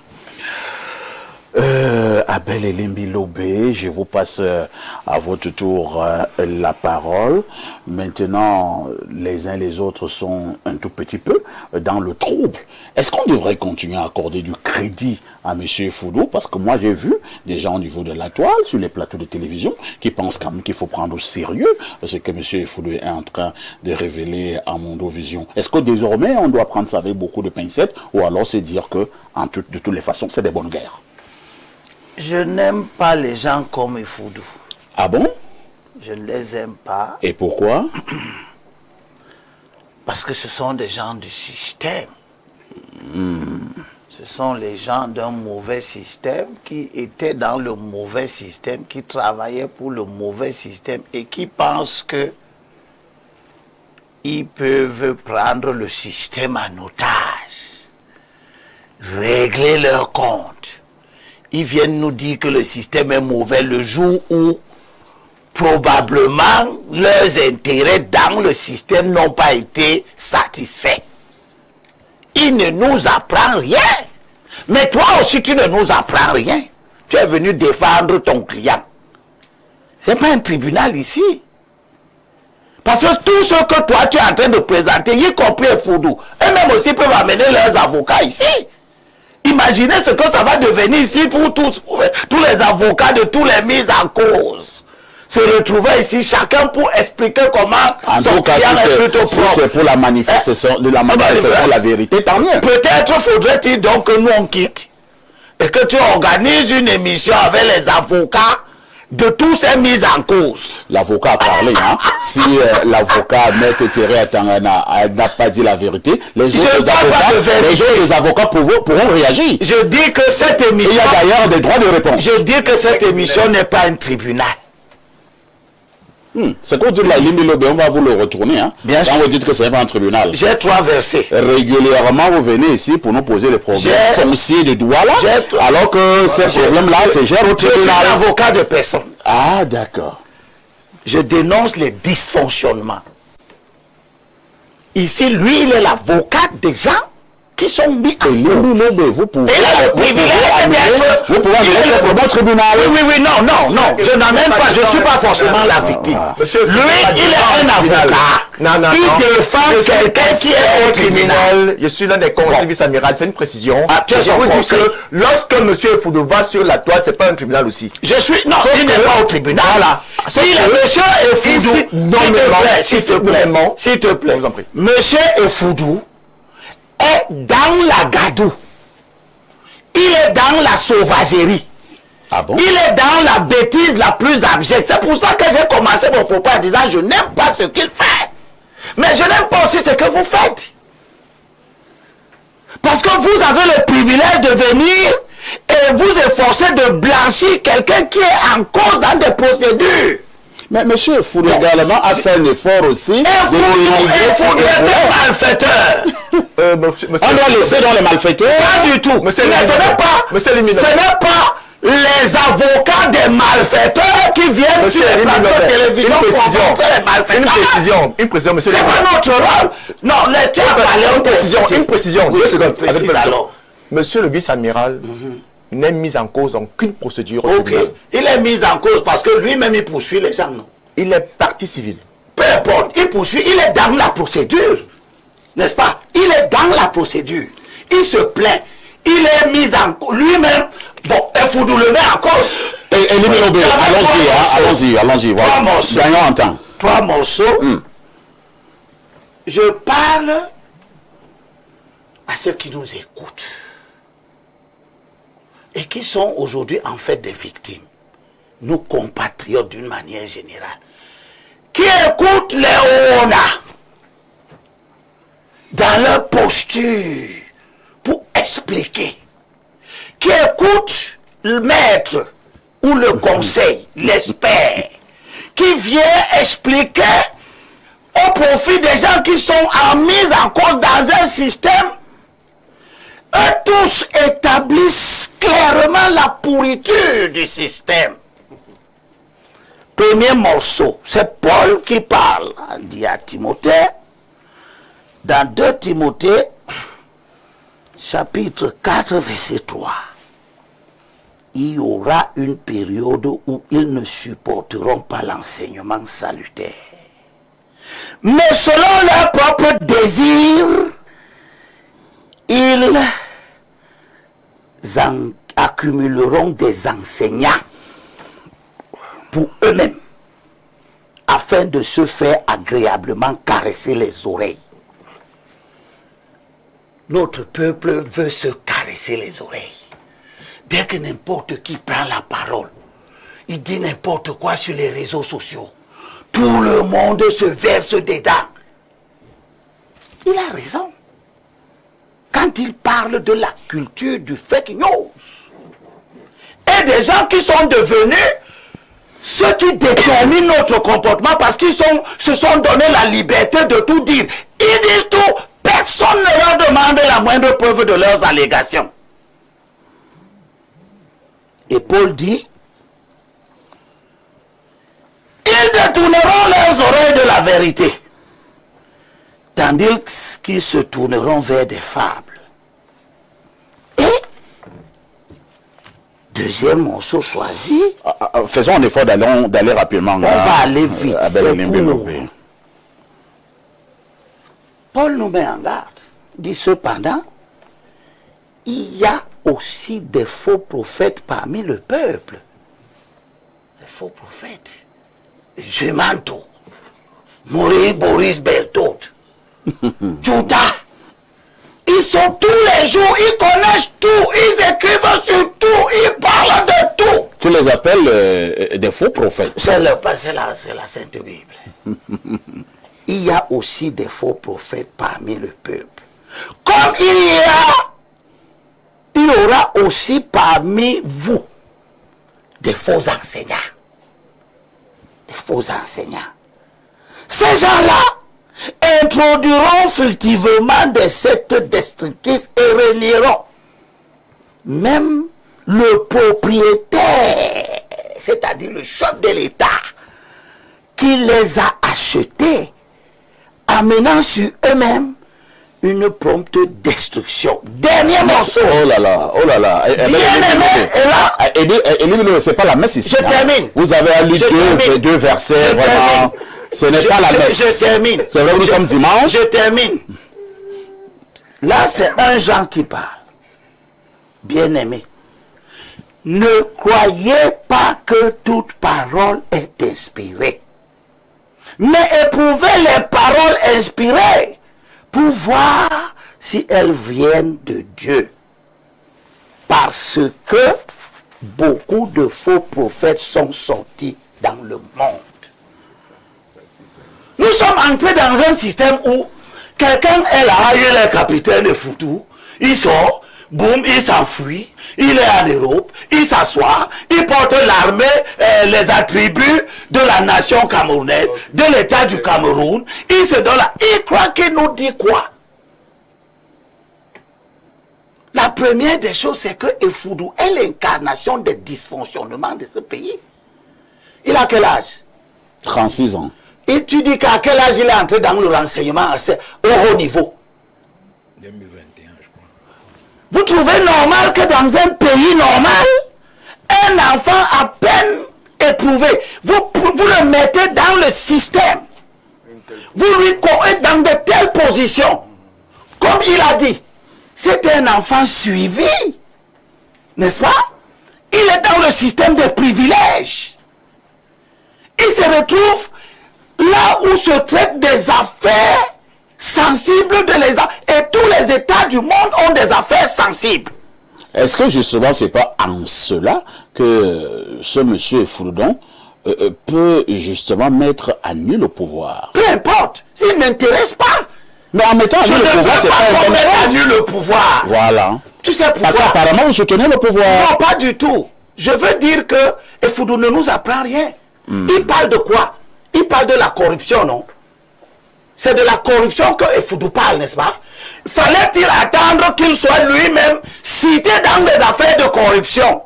Abel Elimbi Lobé, je vous passe à votre tour la parole. Maintenant, les uns les autres sont un tout petit peu dans le trouble. Est-ce qu'on devrait continuer à accorder du crédit à M. Effoudou? Parce que moi, j'ai vu des gens au niveau de la toile, sur les plateaux de télévision, qui pensent quand même qu'il faut prendre au sérieux ce que M. Effoudou est en train de révéler à Mondovision. Est-ce que désormais, on doit prendre ça avec beaucoup de pincettes, ou alors c'est dire que, de toutes les façons, c'est des bonnes guerres? Je n'aime pas les gens comme Effoudou. Ah bon? Je ne les aime pas. Et pourquoi? Parce que ce sont des gens du système. Ce sont les gens d'un mauvais système qui étaient dans le mauvais système, qui travaillaient pour le mauvais système et qui pensent que ils peuvent prendre le système en otage, régler leurs comptes. Ils viennent nous dire que le système est mauvais le jour où probablement leurs intérêts dans le système n'ont pas été satisfaits. Il ne nous apprend rien. Mais toi aussi, tu ne nous apprends rien. Tu es venu défendre ton client. Ce n'est pas un tribunal ici. Parce que tout ce que toi, tu es en train de présenter, y compris Effoudou, eux-mêmes aussi peuvent amener leurs avocats ici. Imaginez ce que ça va devenir ici pour tous les avocats de tous les mises en cause. Se retrouver ici, chacun pour expliquer comment son client est plutôt propre. Si c'est pour la manifestation, la vérité, tant mieux. Peut-être faudrait-il donc que nous on quitte et que tu organises une émission avec les avocats de tous ces mises en cause. L'avocat a parlé, hein. Si l'avocat Maître Thierry Atangana n'a pas dit la vérité, les autres avocats pourront réagir. Je dis que cette émission... Il y a d'ailleurs des droits de réponse. Je dis que cette émission n'est pas un tribunal. C'est qu'on dit là, on va vous le retourner. Hein. Bien sûr. Quand vous dites que c'est pas un tribunal. J'ai 3 versets. Régulièrement, vous venez ici pour nous poser les problèmes fonciers de droit là, alors que ces problèmes-là, c'est gère au tribunal. Je suis avocat de personne. Ah, d'accord. Je dénonce les dysfonctionnements. Ici, lui, il est l'avocat des gens qui sont mis en cause. Vous pouvez Il a le privilège d'être... Vous pouvez amener le problème au tribunal. Oui, non. Je n'amène pas, je ne suis pas forcément la victime. Lui, il est un avocat. Il défend quelqu'un qui est au tribunal. Je suis l'un des conseillers vice-amiral, c'est une précision. Tu es Je vous dis conseil. que lorsque M. Foudou va sur la toile, c'est pas un tribunal aussi. Je suis... Non, il n'est pas au tribunal. Voilà. Il est monsieur Efoudou. S'il te plaît. Je vous en prie. Monsieur Efoudou est dans la gadoue. Il est dans la sauvagerie. Ah bon? Il est dans la bêtise la plus abjecte. C'est pour ça que j'ai commencé mon propos en disant je n'aime pas ce qu'il fait. Mais je n'aime pas aussi ce que vous faites. Parce que vous avez le privilège de venir et vous efforcer de blanchir quelqu'un qui est en cause dans des procédures. Mais M. Foudou également a fait un effort aussi. Et Foudou est un malfaiteur. On doit laisser dans les malfaiteurs. Pas du tout. Monsieur Mais ce Liminot. n'est pas les avocats des malfaiteurs qui viennent sur les plateaux de télévision pour montrer les malfaiteurs. Une précision, monsieur. C'est pas notre rôle. Non, tu as parlé Une précision. Oui, 2 secondes. précise alors. Monsieur le vice-amiral n'est mis en cause en aucune procédure. Ok. Il est mis en cause parce que lui-même il poursuit les gens, non? Il est partie civile. Peu importe, il poursuit, il est dans la procédure. N'est-ce pas? Il est dans la procédure. Il se plaint. Il est mis en cause. Lui-même, bon, il faut nous le mettre en cause. Allons-y. Gagnons en temps. 3 morceaux. Je parle à ceux qui nous écoutent et qui sont aujourd'hui en fait des victimes, nos compatriotes d'une manière générale, qui écoutent les ONA dans leur posture pour expliquer, qui écoutent le maître ou le conseil, l'expert, qui vient expliquer au profit des gens qui sont mis en cause dans un système. Eux tous établissent clairement la pourriture du système. Premier morceau, c'est Paul qui parle, dit à Timothée, dans 2 Timothée, chapitre 4, verset 3. Il y aura une période où ils ne supporteront pas l'enseignement salutaire. Mais selon leur propre désir, ils accumuleront des enseignants pour eux-mêmes, afin de se faire agréablement caresser les oreilles. Notre peuple veut se caresser les oreilles. Dès que n'importe qui prend la parole, il dit n'importe quoi sur les réseaux sociaux, tout le monde se verse dedans. Il a raison. Quand il parle de la culture du fake news, et des gens qui sont devenus ceux qui déterminent notre comportement parce qu'ils se sont donné la liberté de tout dire. Ils disent tout, personne ne leur demande la moindre preuve de leurs allégations. Et Paul dit, ils détourneront leurs oreilles de la vérité, tandis qu'ils se tourneront vers des fables. Et, deuxième morceau choisi, faisons un effort d'aller rapidement. On va aller vite, c'est court. Paul nous met en garde. Dit cependant, il y a aussi des faux prophètes parmi le peuple. Les faux prophètes. Jumanto, Maurice Boris Beltot, Judas. Ils sont tous les jours, ils connaissent tout, ils écrivent sur tout, ils parlent de tout. Tu les appelles des faux prophètes. C'est la Sainte Bible. Il y a aussi des faux prophètes parmi le peuple. Comme il y aura aussi parmi vous des faux enseignants. aux enseignants. Ces gens-là introduiront furtivement des sectes destructrices et renieront même le propriétaire, c'est-à-dire le chef de l'État, qui les a achetés, amenant sur eux-mêmes une prompte destruction. Dernier morceau. Oh là là, oh là là. Élie, c'est pas la messe ici. Je termine. Vous avez lu deux versets, vraiment. Ce n'est pas la messe. Je termine. C'est vrai, nous sommes dimanche. Je termine. Là, c'est un Jean qui parle. Bien-aimé. Ne croyez pas que toute parole est inspirée. Mais éprouvez les paroles inspirées pour voir si elles viennent de Dieu. Parce que beaucoup de faux prophètes sont sortis dans le monde. Nous sommes entrés dans un système où quelqu'un est là, il est le capitaine de Foutou, il sort, boum, il s'enfuit, il est en Europe, il s'assoit, il porte l'armée, les attributs de la nation camerounaise, de l'État du Cameroun, il se donne là, il croit qu'il nous dit quoi? La première des choses, c'est que Effoudou est l'incarnation des dysfonctionnements de ce pays. Il a quel âge? 36 ans. Et tu dis qu'à quel âge il est entré dans le renseignement au haut niveau? 2021, je crois. Vous trouvez normal que dans un pays normal, un enfant à peine éprouvé, vous le mettez dans le système, vous lui êtes dans de telles positions, comme il a dit, c'est un enfant suivi, n'est-ce pas? Il est dans le système des privilèges. Il se retrouve là où se traitent des affaires sensibles de l'État. Et tous les États du monde ont des affaires sensibles. Est-ce que justement, c'est pas en cela que ce monsieur Foudon peut justement mettre à nu le pouvoir? Peu importe, s'il ne m'intéresse pas. Mais en mettant à nu le pouvoir, c'est pas mettre à nu le pouvoir. Voilà. Tu sais pourquoi? Parce qu'apparemment, vous soutenez le pouvoir. Non, pas du tout. Je veux dire que Effoudou ne nous apprend rien. Il parle de quoi? Il parle de la corruption, non? C'est de la corruption que Effoudou parle, n'est-ce pas? Fallait-il attendre qu'il soit lui-même cité dans des affaires de corruption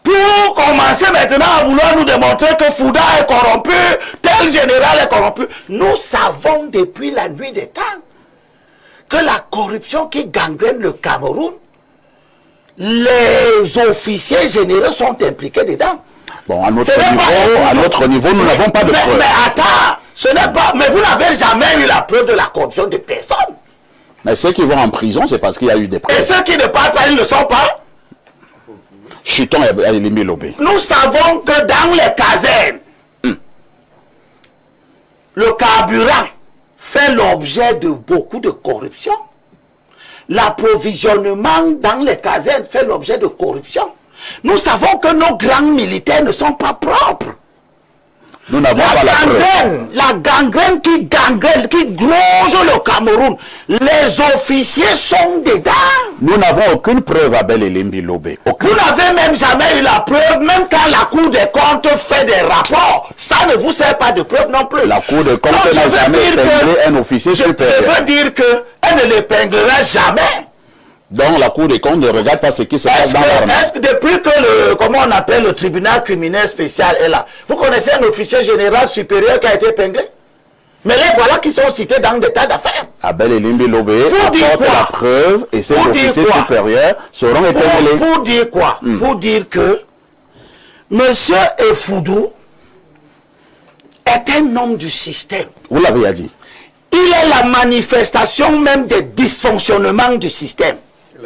pour commencer maintenant à vouloir nous démontrer que Fouda est corrompu, tel général est corrompu? Nous savons depuis la nuit des temps que la corruption qui gangrène le Cameroun, les officiers généraux sont impliqués dedans. Bon, à notre niveau, nous n'avons pas de preuves. Mais attends, ce n'est pas. Mais vous n'avez jamais eu la preuve de la corruption de personne. Mais ceux qui vont en prison, c'est parce qu'il y a eu des preuves. Et ceux qui ne parlent pas, ils ne le sont pas. Chiton et Elimé Lobé. Nous savons que dans les casernes, le carburant fait l'objet de beaucoup de corruption. L'approvisionnement dans les casernes fait l'objet de corruption. Nous savons que nos grands militaires ne sont pas propres. Nous n'avons pas la preuve. La gangrène qui gronge le Cameroun, les officiers sont dedans. Nous n'avons aucune preuve, Abel Elimbi Lobé. Vous n'avez même jamais eu la preuve, même quand la Cour des comptes fait des rapports. Ça ne vous sert pas de preuve non plus. La Cour des comptes n'a jamais épinglé un officier supérieur. Je veux dire qu'elle ne l'épinglera jamais. Donc la Cour des comptes ne regarde pas ce qui se passe dans l'armée. Est-ce que depuis que comment on appelle le tribunal criminel spécial est là, vous connaissez un officier général supérieur qui a été épinglé? Mais les voilà qui sont cités dans des tas d'affaires. Abel Elimbi Lobé apporte la preuve et ces officiers supérieurs seront épinglés. Pour dire quoi? Pour dire que monsieur Effoudou est un homme du système. Vous l'avez dit. Il est la manifestation même des dysfonctionnements du système.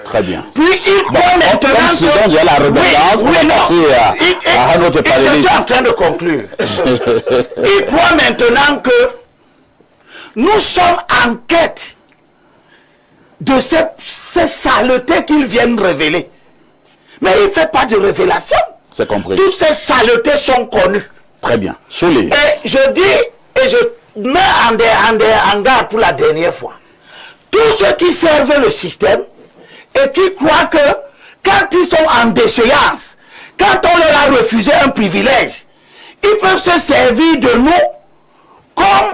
Très bien. Puis il croit maintenant que... il y a la redondance, on va passer à notre parallèle. Je suis en train de conclure. Il croit maintenant que nous sommes en quête de ces saletés qu'ils viennent révéler. Mais il ne fait pas de révélation. C'est compris. Toutes ces saletés sont connues. Très bien. Soulé. Et je dis, et je mets en garde pour la dernière fois, tous ceux qui servent le système et qui croient que quand ils sont en déchéance, quand on leur a refusé un privilège, ils peuvent se servir de nous comme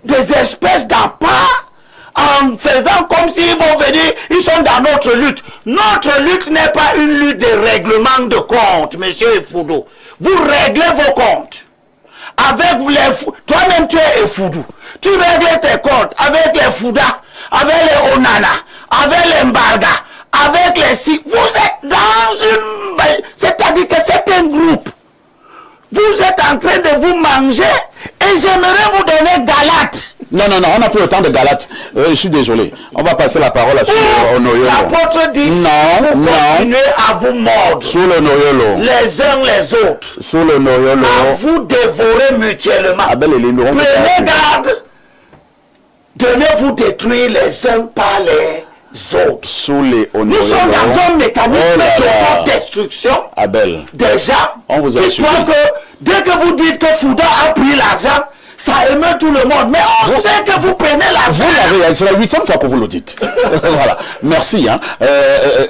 des espèces d'appâts en faisant comme s'ils vont venir, ils sont dans notre lutte. Notre lutte n'est pas une lutte de règlement de compte, monsieur Efudou. Vous réglez vos comptes. Avec les toi-même tu es Efudou. Tu règles tes comptes avec les Fouda, avec les Onana, avec les Mbarga, avec les Si. Vous êtes dans une... C'est-à-dire que c'est un groupe. Vous êtes en train de vous manger et j'aimerais vous donner Galate. Non, on n'a plus le temps de Galate. Je suis désolé. On va passer la parole à Honoyolo. L'apôtre dit, vous continuez à vous mordre. Sous l'Honoyolo. Les uns les autres. Sous l'Honoyolo. À vous dévorer mutuellement. Prenez garde de ne vous détruire les uns par les autres. Sous les Honoyolo. Nous sommes dans un mécanisme de destruction. Abel. Déjà, on vous a je crois que dès que vous dites que Fouda a pris l'argent, ça émeut tout le monde. Mais on sait que vous prenez l'argent. Vous l'avez, c'est la 8e fois que vous le dites. Voilà. Merci.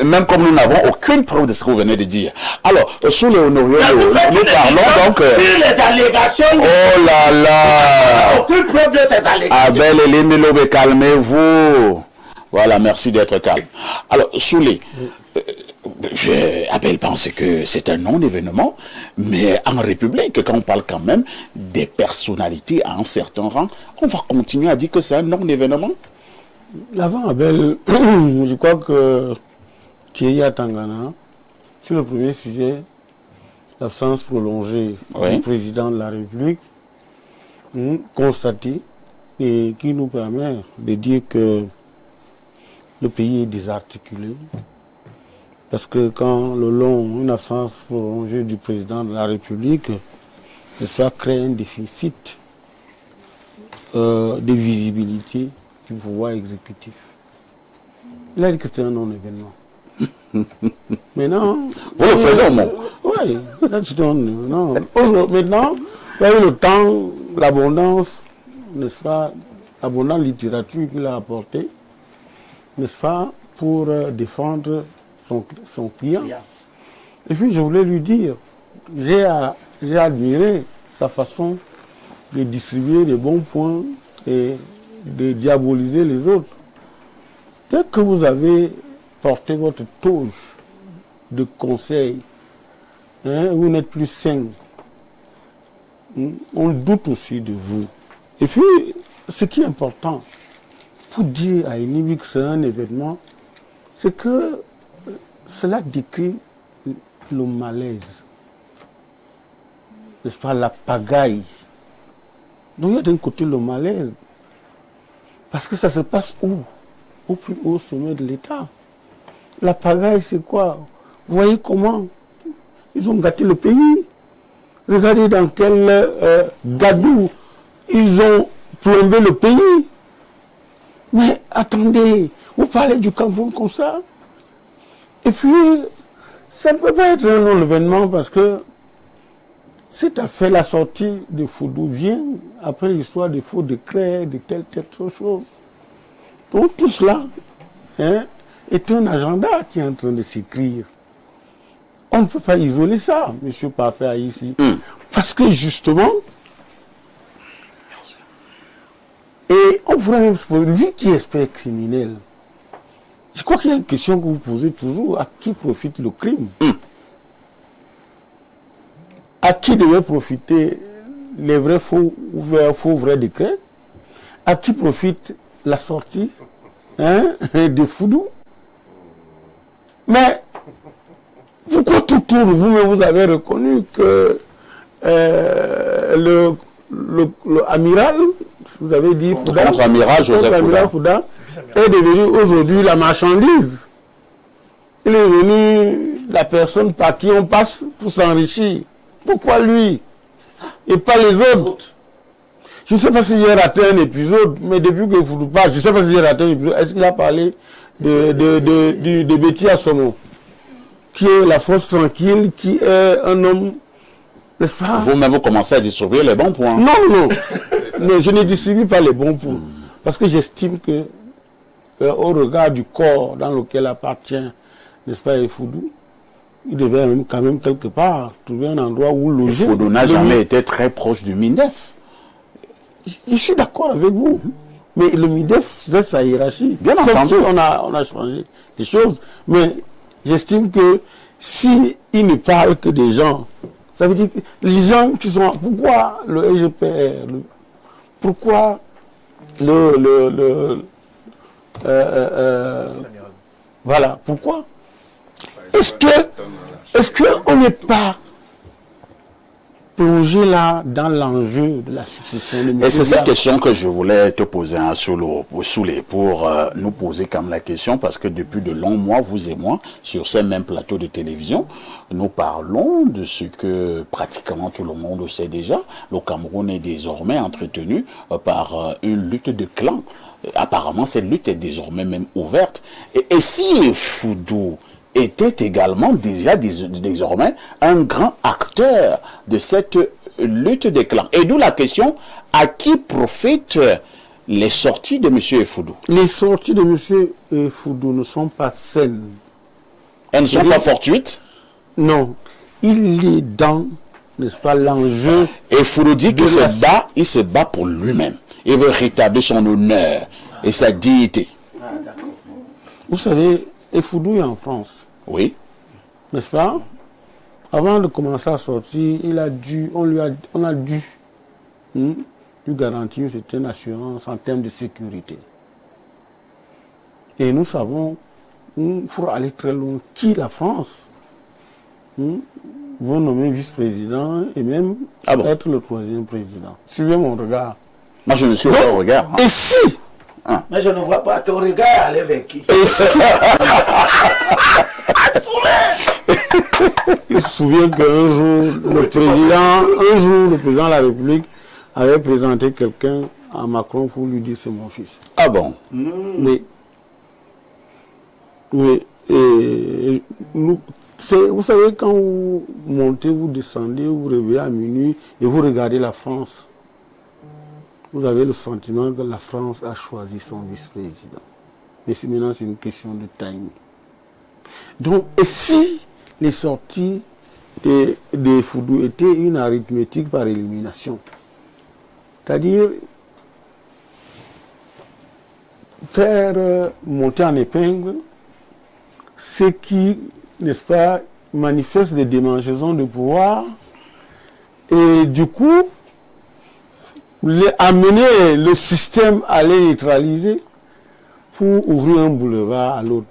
Même comme nous n'avons aucune preuve de ce que vous venez de dire. Alors, sous le Honorio, nous parlons donc... sur les allégations... Oh là là. Aucune preuve de ces allégations. Abel et Lindelobe, calmez-vous. Voilà, merci d'être calme. Alors, sous les... Abel pense que c'est un non-événement, mais en République, quand on parle quand même des personnalités à un certain rang, on va continuer à dire que c'est un non-événement. Avant Abel, je crois que Thierry Atangana, sur le premier sujet, l'absence prolongée du président de la République, constatée, et qui nous permet de dire que le pays est désarticulé. Parce que quand une absence prolongée du président de la République, n'est-ce pas, crée un déficit de visibilité du pouvoir exécutif. Il a dit que c'était un non-événement. Maintenant... Vous le prenez au mot. Oui, c'est un non. Maintenant, il y a eu le temps, l'abondance, n'est-ce pas, l'abondante littérature qu'il a apportée, n'est-ce pas, pour défendre son client. Et puis je voulais lui dire, j'ai admiré sa façon de distribuer les bons points et de diaboliser les autres. Dès que vous avez porté votre toge de conseil, vous n'êtes plus sain, on doute aussi de vous. Et puis, ce qui est important, pour dire à Enibi que c'est un événement, c'est que cela décrit le malaise, n'est-ce pas, la pagaille. Donc il y a d'un côté le malaise, parce que ça se passe où? Au plus haut sommet de l'État. La pagaille, c'est quoi? Vous voyez comment ils ont gâté le pays. Regardez dans quel gadou ils ont plombé le pays. Mais attendez, vous parlez du Cameroun comme ça? Et puis, ça ne peut pas être un non-événement parce que cette affaire, la sortie de Foudou vient après l'histoire des faux décrets, de telle chose. Donc tout cela est un agenda qui est en train de s'écrire. On ne peut pas isoler ça, M. Parfait, ici. Parce que justement, et on pourrait même se poser, lui qui est expert criminel, je crois qu'il y a une question que vous posez toujours, à qui profite le crime? À qui devait profiter les vrais faux vrais décrets? À qui profite la sortie de Foudou? Mais pourquoi tout tourne? Vous-même, vous avez reconnu que le amiral, vous avez dit Fouda, contre-amiral Joseph Fouda, est devenu aujourd'hui la marchandise. Il est devenu la personne par qui on passe pour s'enrichir. Pourquoi lui et pas les autres? Je ne sais pas si j'ai raté un épisode, mais depuis que vous parlez, je ne sais pas si j'ai raté un épisode. Est-ce qu'il a parlé de Betty Assomo, qui est la force tranquille, qui est un homme, n'est-ce pas? Vous-même, vous commencez à distribuer les bons points. Non, je ne distribue pas les bons points. Parce que j'estime que, au regard du corps dans lequel appartient, n'est-ce pas, Foudou, il devait même, quand même quelque part trouver un endroit où loger. Foudou n'a jamais été très proche du MINDEF. Je suis d'accord avec vous. Mais le MIDEF, c'est sa hiérarchie. Bien Sauf entendu. qu'on a changé les choses. Mais j'estime que si il ne parle que des gens, ça veut dire que les gens qui sont... Pourquoi le EGPR, pourquoi voilà, pourquoi est-ce qu'on n'est pas plongé là dans l'enjeu de la succession de Et c'est cette Diab. question que je voulais te poser pour nous poser comme la question, parce que depuis de longs mois, vous et moi, sur ces mêmes plateaux de télévision, nous parlons de ce que pratiquement tout le monde sait déjà. Le Cameroun est désormais entretenu par une lutte de clans. Apparemment, cette lutte est désormais même ouverte. Et si Foudou était également déjà désormais un grand acteur de cette lutte des clans. Et d'où la question, à qui profitent les sorties de M. Foudou? Les sorties de M. Foudou ne sont pas saines. Elles ne sont pas fortuites? Non. Il est dans, n'est-ce pas, l'enjeu. Et Foudou dit qu'il se bat pour lui-même. Il veut rétablir son honneur et sa dignité. Vous savez, Foudou est en France. Oui. N'est-ce pas? Avant de commencer à sortir, on a dû lui garantir une certaine assurance en termes de sécurité. Et nous savons, pour aller très loin, qui la France va nommer vice-président et même être le troisième président. Suivez mon regard. Moi, je ne suis pas au regard. Et si Mais je ne vois pas ton regard aller vers qui. Et si il se souvient qu'un jour, le président de la République avait présenté quelqu'un à Macron pour lui dire c'est mon fils. Ah bon? Mais et nous, vous savez, quand vous montez, vous descendez, vous réveillez à minuit et vous regardez la France, vous avez le sentiment que la France a choisi son vice-président. Mais maintenant, c'est une question de timing. Donc, et si les sorties des Foudou étaient une arithmétique par élimination, c'est-à-dire faire monter en épingle ce qui, n'est-ce pas, manifeste des démangeaisons de pouvoir et du coup, amener le système à les neutraliser pour ouvrir un boulevard à l'autre.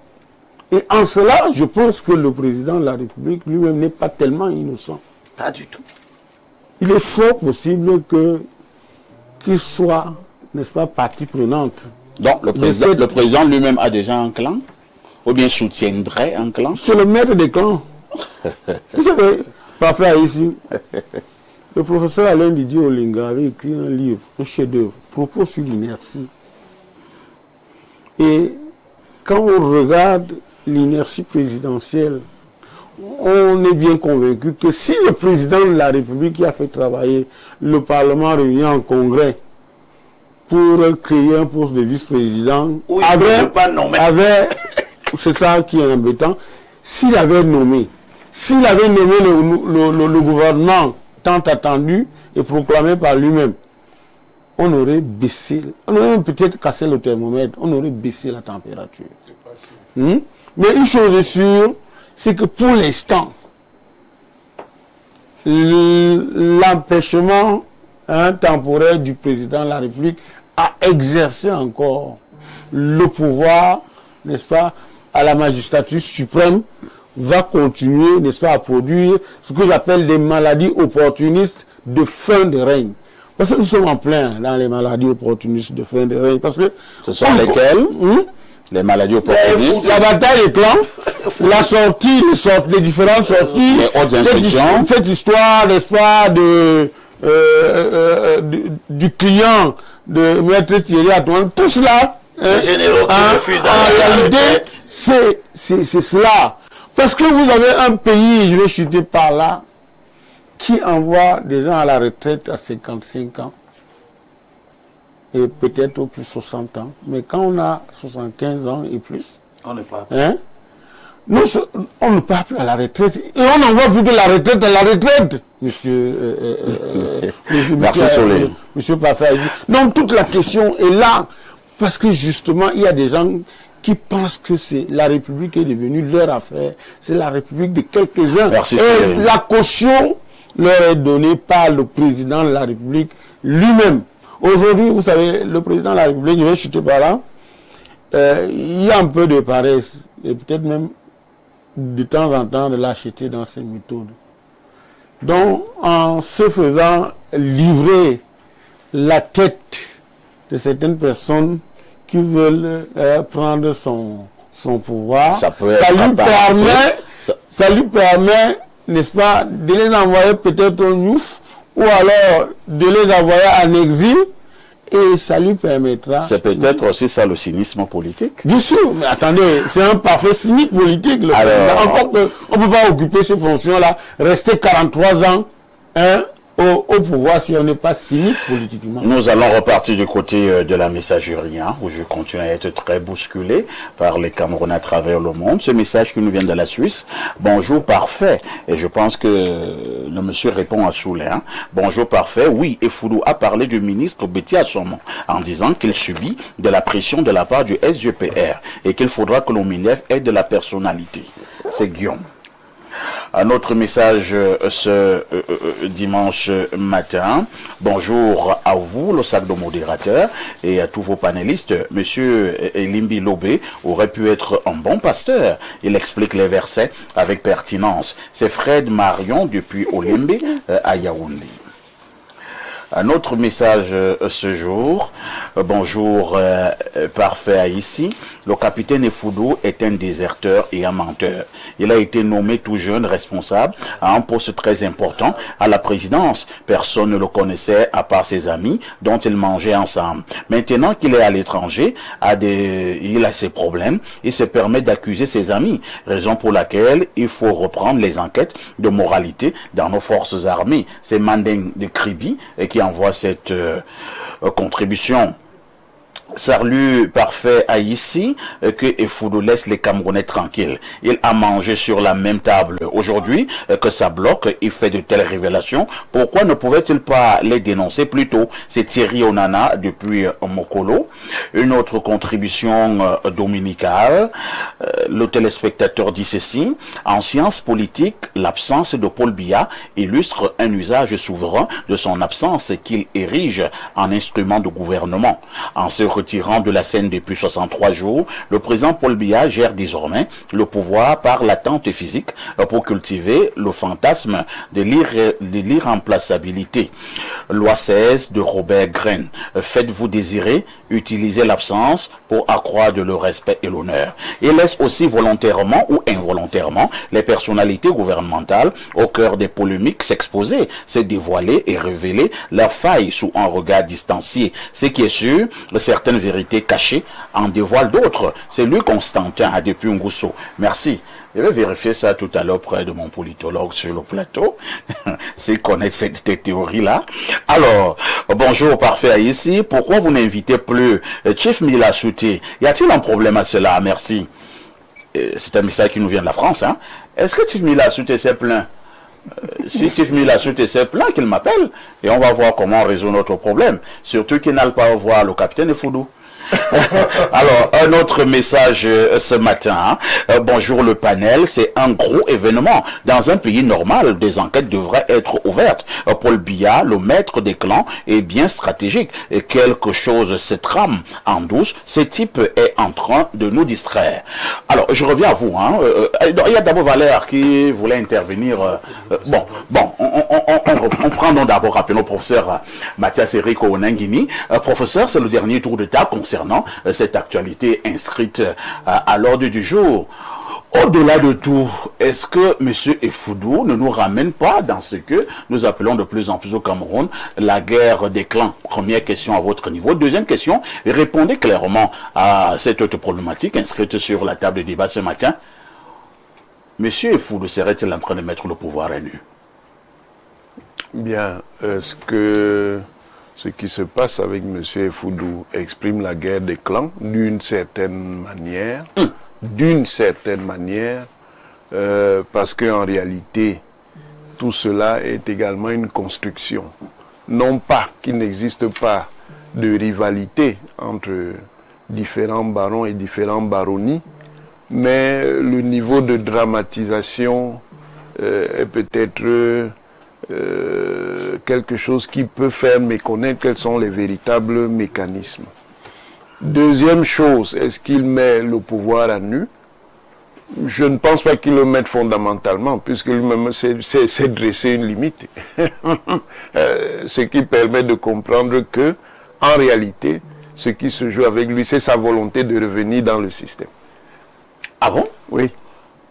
Et en cela, je pense que le président de la République lui-même n'est pas tellement innocent. Pas du tout. Il est fort possible qu'il soit, n'est-ce pas, partie prenante. Donc, le président lui-même a déjà un clan? Ou bien soutiendrait un clan? C'est le maître des clans. Vous savez, parfois ici, le professeur Alain Didier Olinga avait écrit un livre, un chef-d'œuvre, propos sur l'inertie. Et quand on regarde l'inertie présidentielle, on est bien convaincu que si le président de la République qui a fait travailler le Parlement réuni en congrès pour créer un poste de vice-président, Oui, c'est ça qui est embêtant, s'il avait nommé le gouvernement tant attendu et proclamé par lui-même, on aurait baissé, on aurait peut-être cassé le thermomètre, on aurait baissé la température. Mais une chose est sûre, c'est que pour l'instant, l'empêchement temporaire du président de la République à exercer encore le pouvoir, n'est-ce pas, à la magistrature suprême, va continuer, n'est-ce pas, à produire ce que j'appelle des maladies opportunistes de fin de règne. Parce que nous sommes en plein dans les maladies opportunistes de fin de règne. Parce que ce sont lesquelles? Les maladies opportunistes. La bataille des clans, la sortie, les différentes sorties, cette histoire, n'est-ce pas, du client de Maître Thierry Antoine, tout cela, en réalité, c'est cela. Parce que vous avez un pays, je vais chuter par là, qui envoie des gens à la retraite à 55 ans et peut-être au plus 60 ans. Mais quand on a 75 ans et plus, on n'est pas. on ne part plus à la retraite et on envoie plutôt la retraite à la retraite, Merci Solé. Monsieur Parfait. Donc toute la question est là, parce que justement, il y a des gens qui pensent que c'est la République est devenue leur affaire, c'est la République de quelques-uns. Et la caution leur est donnée par le président de la République lui-même. Aujourd'hui, vous savez, le président de la République, je vais chuter par là, il y a un peu de paresse, et peut-être même de temps en temps de lâcheté dans ses méthodes. Donc, en se faisant livrer la tête de certaines personnes qui veulent prendre son pouvoir, ça lui permet, n'est-ce pas, de les envoyer peut-être au Niouf, ou alors de les envoyer en exil, et ça lui permettra... C'est peut-être aussi ça le cynisme politique. Bien sûr, mais attendez, c'est un parfait cynique politique. Encore qu'on ne peut pas occuper ces fonctions-là, rester 43 ans au pouvoir si on n'est pas cynique politiquement. Nous allons repartir du côté de la messagerie, où je continue à être très bousculé par les Camerounais à travers le monde. Ce message qui nous vient de la Suisse, bonjour parfait. Et je pense que le monsieur répond à Soulé. Bonjour parfait, oui, Effoudou a parlé du ministre Betty Assommo en disant qu'il subit de la pression de la part du SGPR et qu'il faudra que l'OMINEF ait de la personnalité. C'est Guillaume. Un autre message ce dimanche matin. Bonjour à vous, le sac de modérateur, et à tous vos panélistes. Monsieur Elimbi Lobé aurait pu être un bon pasteur. Il explique les versets avec pertinence. C'est Fred Marion depuis Olimbe à Yaoundé. Un autre message ce jour. Bonjour, parfait ici. Le capitaine Effoudou est un déserteur et un menteur. Il a été nommé tout jeune responsable à un poste très important à la présidence. Personne ne le connaissait à part ses amis dont ils mangeaient ensemble. Maintenant qu'il est à l'étranger, il a ses problèmes. Il se permet d'accuser ses amis. Raison pour laquelle il faut reprendre les enquêtes de moralité dans nos forces armées. C'est Mandeng de Kribi qui envoie cette contribution. Salut parfait à ici que Effoudou laisse les Camerounais tranquilles. Il a mangé sur la même table aujourd'hui que ça bloque. Il fait de telles révélations. Pourquoi ne pouvait-il pas les dénoncer plus tôt? C'est Thierry Onana depuis Mokolo. Une autre contribution dominicale. Le téléspectateur dit ceci. En sciences politiques, l'absence de Paul Biya illustre un usage souverain de son absence qu'il érige en instrument de gouvernement. En se retirant de la scène depuis 63 jours, le président Paul Biya gère désormais le pouvoir par l'attente physique pour cultiver le fantasme de l'irremplaçabilité. Loi 16 de Robert Greene. Faites-vous désirer, utilisez l'absence pour accroître le respect et l'honneur. Il laisse aussi volontairement ou involontairement les personnalités gouvernementales au cœur des polémiques s'exposer, se dévoiler et révéler leurs failles sous un regard distancié. Ce qui est sûr, certaines vérités cachées en dévoilent d'autres. C'est lui Constantin à depuis Ngusso. Merci. Je vais vérifier ça tout à l'heure près de mon politologue sur le plateau. S'il connaît cette théorie-là. Alors, bonjour parfait ici. Pourquoi vous n'invitez plus Chief Mila Souté? Y a-t-il un problème à cela? Merci. C'est un message qui nous vient de la France. Est-ce que Chief Mila Souté s'est plaint? Si Chief Mila Souté s'est plaint, qu'il m'appelle et on va voir comment résoudre notre problème. Surtout qu'il n'aille pas voir le capitaine Effoudou. Alors, un autre message ce matin. Bonjour le panel, c'est un gros événement. Dans un pays normal, des enquêtes devraient être ouvertes. Paul Biya, le maître des clans, est bien stratégique. Et quelque chose se trame en douce. Ce type est en train de nous distraire. Alors, je reviens à vous. Il y a d'abord Valère qui voulait intervenir. On prend donc d'abord rapidement le professeur Mathias Eric Onangini. Professeur, c'est le dernier tour de table concernant cette actualité inscrite à l'ordre du jour. Au-delà de tout, est-ce que M. Effoudou ne nous ramène pas dans ce que nous appelons de plus en plus au Cameroun la guerre des clans? Première question à votre niveau. Deuxième question, répondez clairement à cette autre problématique inscrite sur la table de débat ce matin. M. Effoudou serait-il en train de mettre le pouvoir à nu? Bien, ce qui se passe avec M. Effoudou exprime la guerre des clans d'une certaine manière. D'une certaine manière, parce qu'en réalité, tout cela est également une construction. Non pas qu'il n'existe pas de rivalité entre différents barons et différents baronnies, mais le niveau de dramatisation est peut-être quelque chose qui peut faire méconnaître quels sont les véritables mécanismes. Deuxième chose, est-ce qu'il met le pouvoir à nu? Je ne pense pas qu'il le mette fondamentalement, puisque lui-même s'est dressé une limite. Ce qui permet de comprendre que, en réalité, ce qui se joue avec lui, c'est sa volonté de revenir dans le système. Ah bon? Oui.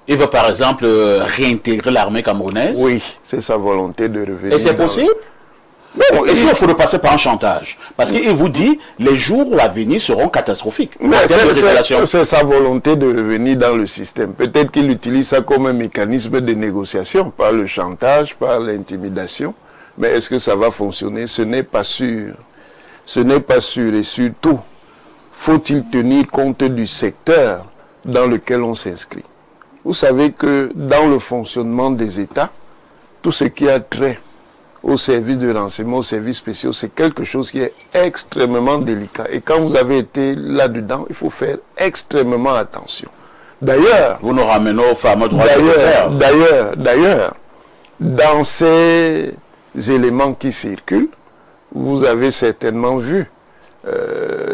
Il veut par exemple réintégrer l'armée camerounaise? Oui, c'est sa volonté de revenir. Et c'est possible? Non, et s'il faut le passer par un chantage? Parce qu'il vous dit, les jours à venir seront catastrophiques. Mais c'est sa volonté de revenir dans le système. Peut-être qu'il utilise ça comme un mécanisme de négociation, par le chantage, par l'intimidation. Mais est-ce que ça va fonctionner? Ce n'est pas sûr. Ce n'est pas sûr. Et surtout, faut-il tenir compte du secteur dans lequel on s'inscrit? Vous savez que dans le fonctionnement des États, tout ce qui a trait aux services de renseignement, aux services spéciaux, c'est quelque chose qui est extrêmement délicat. Et quand vous avez été là-dedans, il faut faire extrêmement attention. D'ailleurs, vous nous ramenez au fameux droit de faire. D'ailleurs, dans ces éléments qui circulent, vous avez certainement vu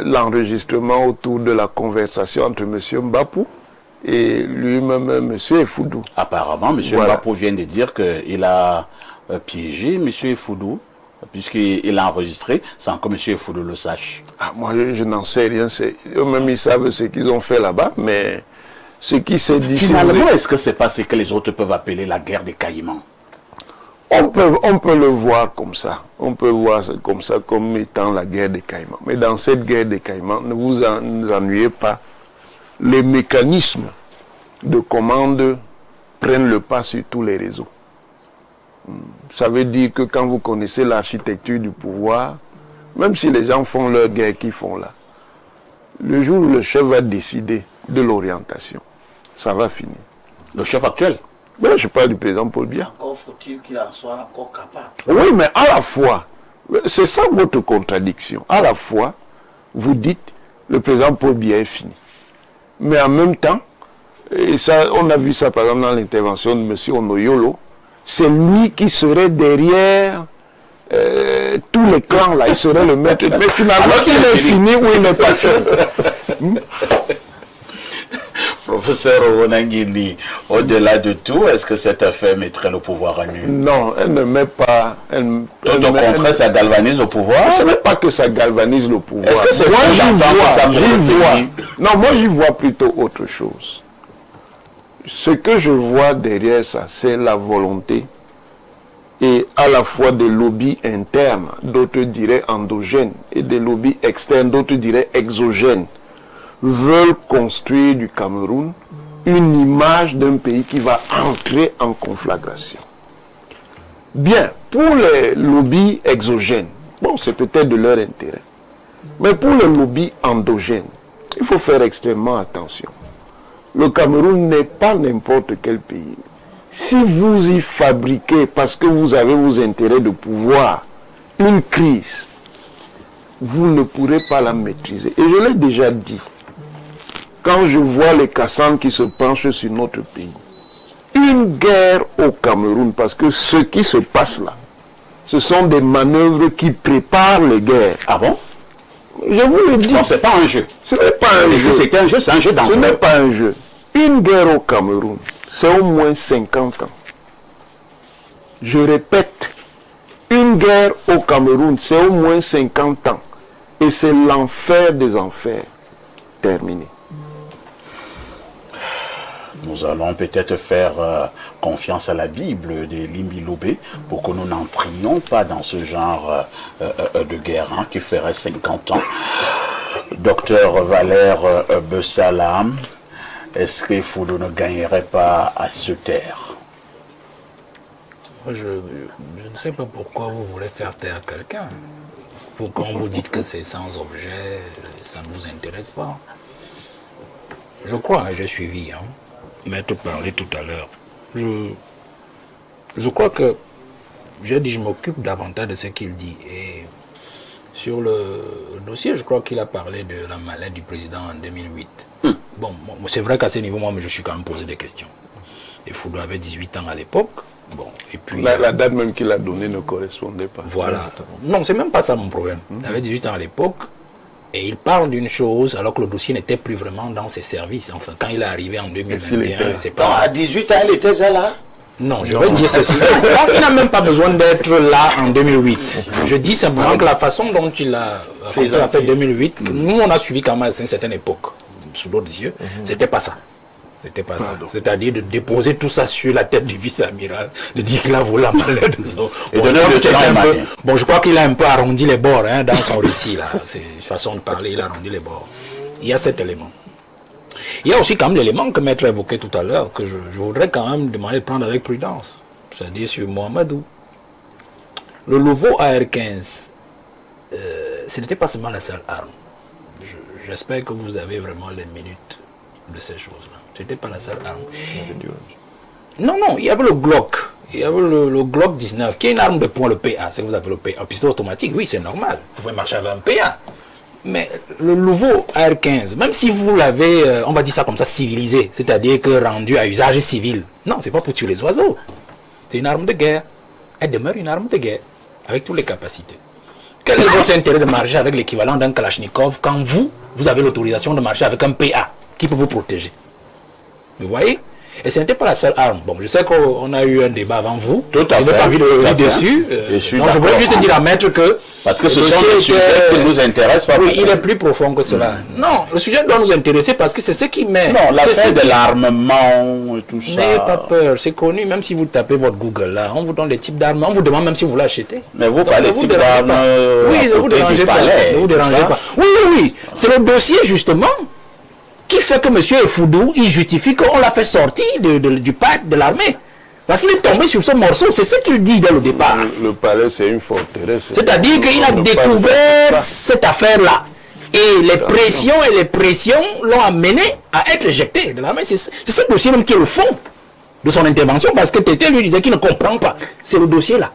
l'enregistrement autour de la conversation entre M. Mbapou et lui-même, M. Effoudou. Apparemment, M. Mbapou vient de dire qu'il a piégé M. Effoudou, puisqu'il a enregistré sans que M. Effoudou le sache. Ah, moi, je n'en sais rien. Eux-mêmes, ils savent ce qu'ils ont fait là-bas, mais ce qui s'est dit... Finalement, est-ce que c'est pas ce que les autres peuvent appeler la guerre des caïmans? On peut le voir comme ça. On peut voir comme ça, comme étant la guerre des caïmans. Mais dans cette guerre des caïmans, ne vous ennuyez pas. Les mécanismes de commande prennent le pas sur tous les réseaux. Ça veut dire que quand vous connaissez l'architecture du pouvoir, même si les gens font leur guerre qu'ils font là, le jour où le chef va décider de l'orientation, ça va finir. Le chef actuel? Ben, je parle du président Paul Biya. Encore faut-il qu'il en soit encore capable. Oui, mais à la fois, c'est ça votre contradiction. À la fois, vous dites, le président Paul Biya est fini. Mais en même temps, et ça, on a vu ça par exemple dans l'intervention de M. Onoyolo, c'est lui qui serait derrière tous les clans là, il serait le maître. Mais finalement, il est fini ou il n'est pas fini. Professeur Owonangini, au-delà de tout, est-ce que cette affaire mettrait le pouvoir à nu? Non, elle ne met pas... Tout au contraire, ça galvanise le pouvoir? Ce n'est pas que ça galvanise le pouvoir. Est-ce que c'est moi, j'y vois? Non, moi j'y vois plutôt autre chose. Ce que je vois derrière ça, c'est la volonté et à la fois des lobbies internes, d'autres diraient endogènes, et des lobbies externes, d'autres diraient exogènes, veulent construire du Cameroun une image d'un pays qui va entrer en conflagration. Bien, pour les lobbies exogènes, bon, c'est peut-être de leur intérêt. Mais pour les lobbies endogènes, il faut faire extrêmement attention. Le Cameroun n'est pas n'importe quel pays. Si vous y fabriquez, parce que vous avez vos intérêts de pouvoir, une crise, vous ne pourrez pas la maîtriser. Et je l'ai déjà dit, quand je vois les Kassans qui se penchent sur notre pays, une guerre au Cameroun, parce que ce qui se passe là, ce sont des manœuvres qui préparent les guerres. Ah bon? Je vous le dis. Non, c'est pas un jeu. Ce n'est pas un jeu. Si c'était un jeu, c'est un jeu d'enjeu. Ce n'est pas un jeu. Une guerre au Cameroun, c'est au moins 50 ans. Je répète, une guerre au Cameroun, c'est au moins 50 ans. Et c'est l'enfer des enfers terminé. Nous allons peut-être faire confiance à la Bible de Limbi Loubé pour que nous n'entrions pas dans ce genre de guerre qui ferait 50 ans. Docteur Valère Bessalam, est-ce que Effoudou ne gagnerait pas à se taire? Je ne sais pas pourquoi vous voulez faire taire quelqu'un. Pourquoi vous dites que c'est sans objet, ça ne vous intéresse pas. Je crois, j'ai suivi. Maître parlait tout à l'heure. Je crois que, j'ai dit, je m'occupe davantage de ce qu'il dit. Et sur le dossier, je crois qu'il a parlé de la maladie du président en 2008. Bon, c'est vrai qu'à ce niveau, moi, je suis quand même posé des questions. Et Foudou avait 18 ans à l'époque. Bon, et puis... La date même qu'il a donnée ne correspondait pas. Voilà. Non, c'est même pas ça mon problème. Il avait 18 ans à l'époque. Et il parle d'une chose alors que le dossier n'était plus vraiment dans ses services. Enfin, quand il est arrivé en 2021, c'est pas... Non, à 18 ans, il était déjà là. Non, je vais dire ceci. Il n'a même pas besoin d'être là en 2008. Je dis simplement que la façon dont il a fait 2008, nous on a suivi quand même à une certaine époque, sous d'autres yeux, c'était pas ça. C'était pas ça. C'est-à-dire de déposer tout ça sur la tête du vice-amiral, de dire qu'il a volé la malade. Bon, je crois qu'il a un peu arrondi les bords dans son récit là. C'est une façon de parler, il a arrondi les bords. Il y a cet élément. Il y a aussi quand même l'élément que Maître évoquait tout à l'heure, que je voudrais quand même demander de prendre avec prudence. C'est-à-dire sur Mohamedou. Le nouveau AR-15, ce n'était pas seulement la seule arme. J'espère que vous avez vraiment les minutes de ces choses-là. Ce n'était pas la seule arme. Non, il y avait le Glock. Il y avait le Glock 19, qui est une arme de poing, le PA. C'est que vous avez le PA. Un pistolet automatique, oui, c'est normal. Vous pouvez marcher avec un PA. Mais le nouveau AR-15, même si vous l'avez, on va dire ça comme ça, civilisé, c'est-à-dire que rendu à usage civil, non, c'est pas pour tuer les oiseaux. C'est une arme de guerre. Elle demeure une arme de guerre, avec toutes les capacités. Quel est votre intérêt de marcher avec l'équivalent d'un Kalachnikov quand vous avez l'autorisation de marcher avec un PA qui peut vous protéger? Vous voyez? Et ce n'était pas la seule arme. Bon, je sais qu'on a eu un débat avant vous. Tout à fait. Je n'ai pas envie de revenir dessus. Donc je voulais juste dire à Maître que... Parce que ce sont des sujets qui nous intéressent pas. Oui, il est plus profond que cela. Non, le sujet doit nous intéresser parce que c'est ce qui met... Non, l'affaire de l'armement et tout ça... N'ayez pas peur, c'est connu. Même si vous tapez votre Google là, on vous donne des types d'armes. On vous demande même si vous voulez acheter. Mais vous parlez de types d'armes... Oui, ne vous dérangez pas. Ne vous dérangez pas. Oui. C'est le dossier justement qui fait que M. Foudou, il justifie qu'on l'a fait sortir du pacte de l'armée. Parce qu'il est tombé sur ce morceau, c'est ce qu'il dit dès le départ. Le palais, c'est une forteresse. C'est-à-dire qu'il a découvert cette affaire-là. Et les pressions l'ont amené à être éjecté de l'armée. C'est ce dossier même qui est le fond de son intervention, parce que Tété lui disait qu'il ne comprend pas. C'est le dossier-là.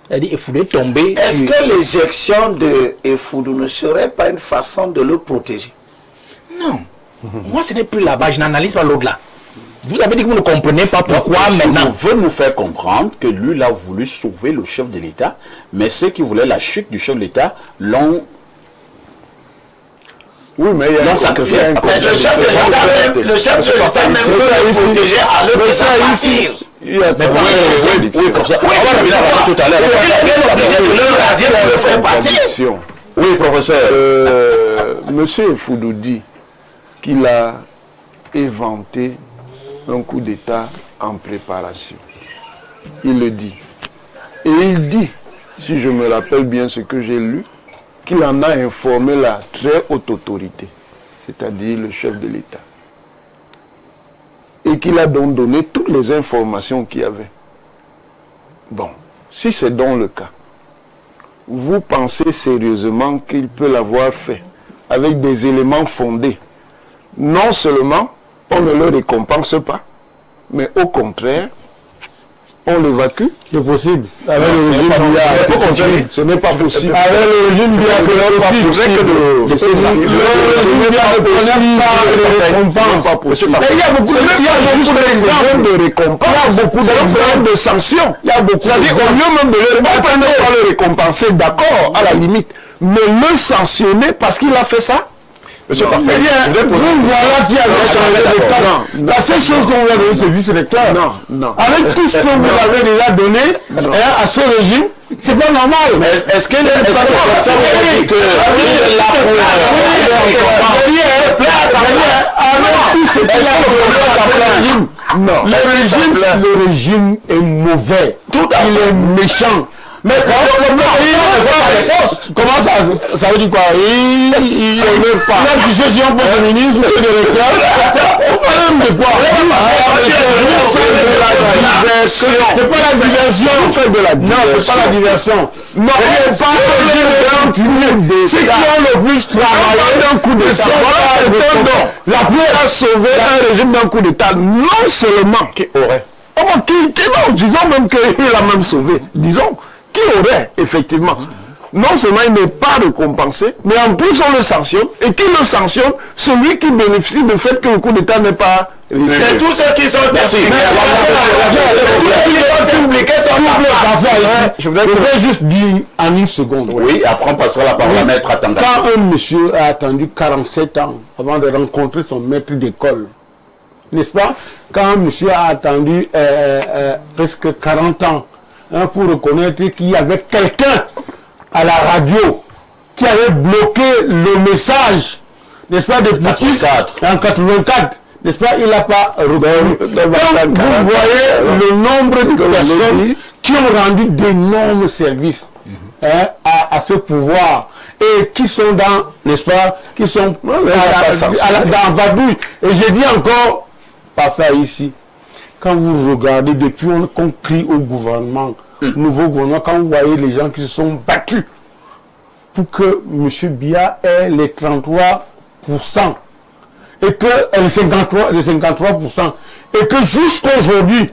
C'est-à-dire qu'il faudrait tomber... Est-ce que l'éjection de Foudou ne serait pas une façon de le protéger? Non. Moi, ce n'est plus là-bas, je n'analyse pas l'au-delà. Vous avez dit que vous ne comprenez pas pourquoi maintenant. Vous veut nous faire comprendre que lui, il a voulu sauver le chef de l'État, mais ceux qui voulaient la chute du chef de l'État l'ont... Oui, mais il y a sacrifié. Le chef de l'État même peut le protéger à le faire partir. Il y a Oui, comme ça. On va revenir à ça tout à l'heure. Il est le faire partir. Oui, professeur. Monsieur Foudou dit qu'il a inventé un coup d'État en préparation. Il le dit. Et il dit, si je me rappelle bien ce que j'ai lu, qu'il en a informé la très haute autorité, c'est-à-dire le chef de l'État. Et qu'il a donc donné toutes les informations qu'il y avait. Bon, si c'est donc le cas, vous pensez sérieusement qu'il peut l'avoir fait avec des éléments fondés? Non seulement on ne le récompense pas, mais au contraire, on l'évacue. C'est possible. Avec le régime BIA, ce n'est pas possible. Avec le régime BIA, c'est pas possible. Le régime BIA ne prenait pas de récompense. Il y a beaucoup d'exemples de récompense. Il y a beaucoup d'exemples de sanctions. Il y a beaucoup d'exemples. Au lieu même de le récompenser, d'accord, à la limite, mais le sanctionner parce qu'il a fait ça. Monsieur Parfait, vous voilà qui avez changé de temps. La seule chose qu'on vous a donné, c'est vice-électeur. Non. Avec tout ce que vous avez déjà donné à ce régime, c'est pas normal. Est-ce que c'est ça vous dit que le régime est mauvais. Il est méchant. Mais comment ça veut dire quoi? Il ne pas. Il a discussion pour le ministre, le directeur. De quoi? C'est pas la diversion. Non, c'est pas la diversion. Non, c'est pas ceux qui ont le plus travaillé d'un coup d'État. La première a sauvé un régime d'un coup d'État. Non seulement. Qui aurait? Non, disons même qu'il a même sauvé. Disons, qui aurait, effectivement. Non seulement il n'est pas récompensé, mais en plus on le sanctionne. Et qui le sanctionne? Celui qui bénéficie du fait que le coup d'État n'est pas... C'est tous ceux qui sont Je voudrais juste dire en une seconde. Oui, après on passera la parole à Maître Atanga. Quand un monsieur a attendu 47 ans avant de rencontrer son maître d'école, n'est-ce pas? Quand un monsieur a attendu presque 40 ans pour reconnaître qu'il y avait quelqu'un à la radio qui avait bloqué le message, n'est-ce pas, de Poutine en 84. N'est-ce pas, il n'a pas reconnu. Vous voyez le nombre de personnes qui ont rendu d'énormes services à ce pouvoir et qui sont dans, n'est-ce pas, qui sont dans Vadouille. Et je dis encore, pas faire ici, quand vous regardez, depuis qu'on crie au gouvernement, nouveau gouvernement, quand vous voyez les gens qui se sont battus pour que M. Biya ait les 33%, et que les 53%, et que jusqu'aujourd'hui,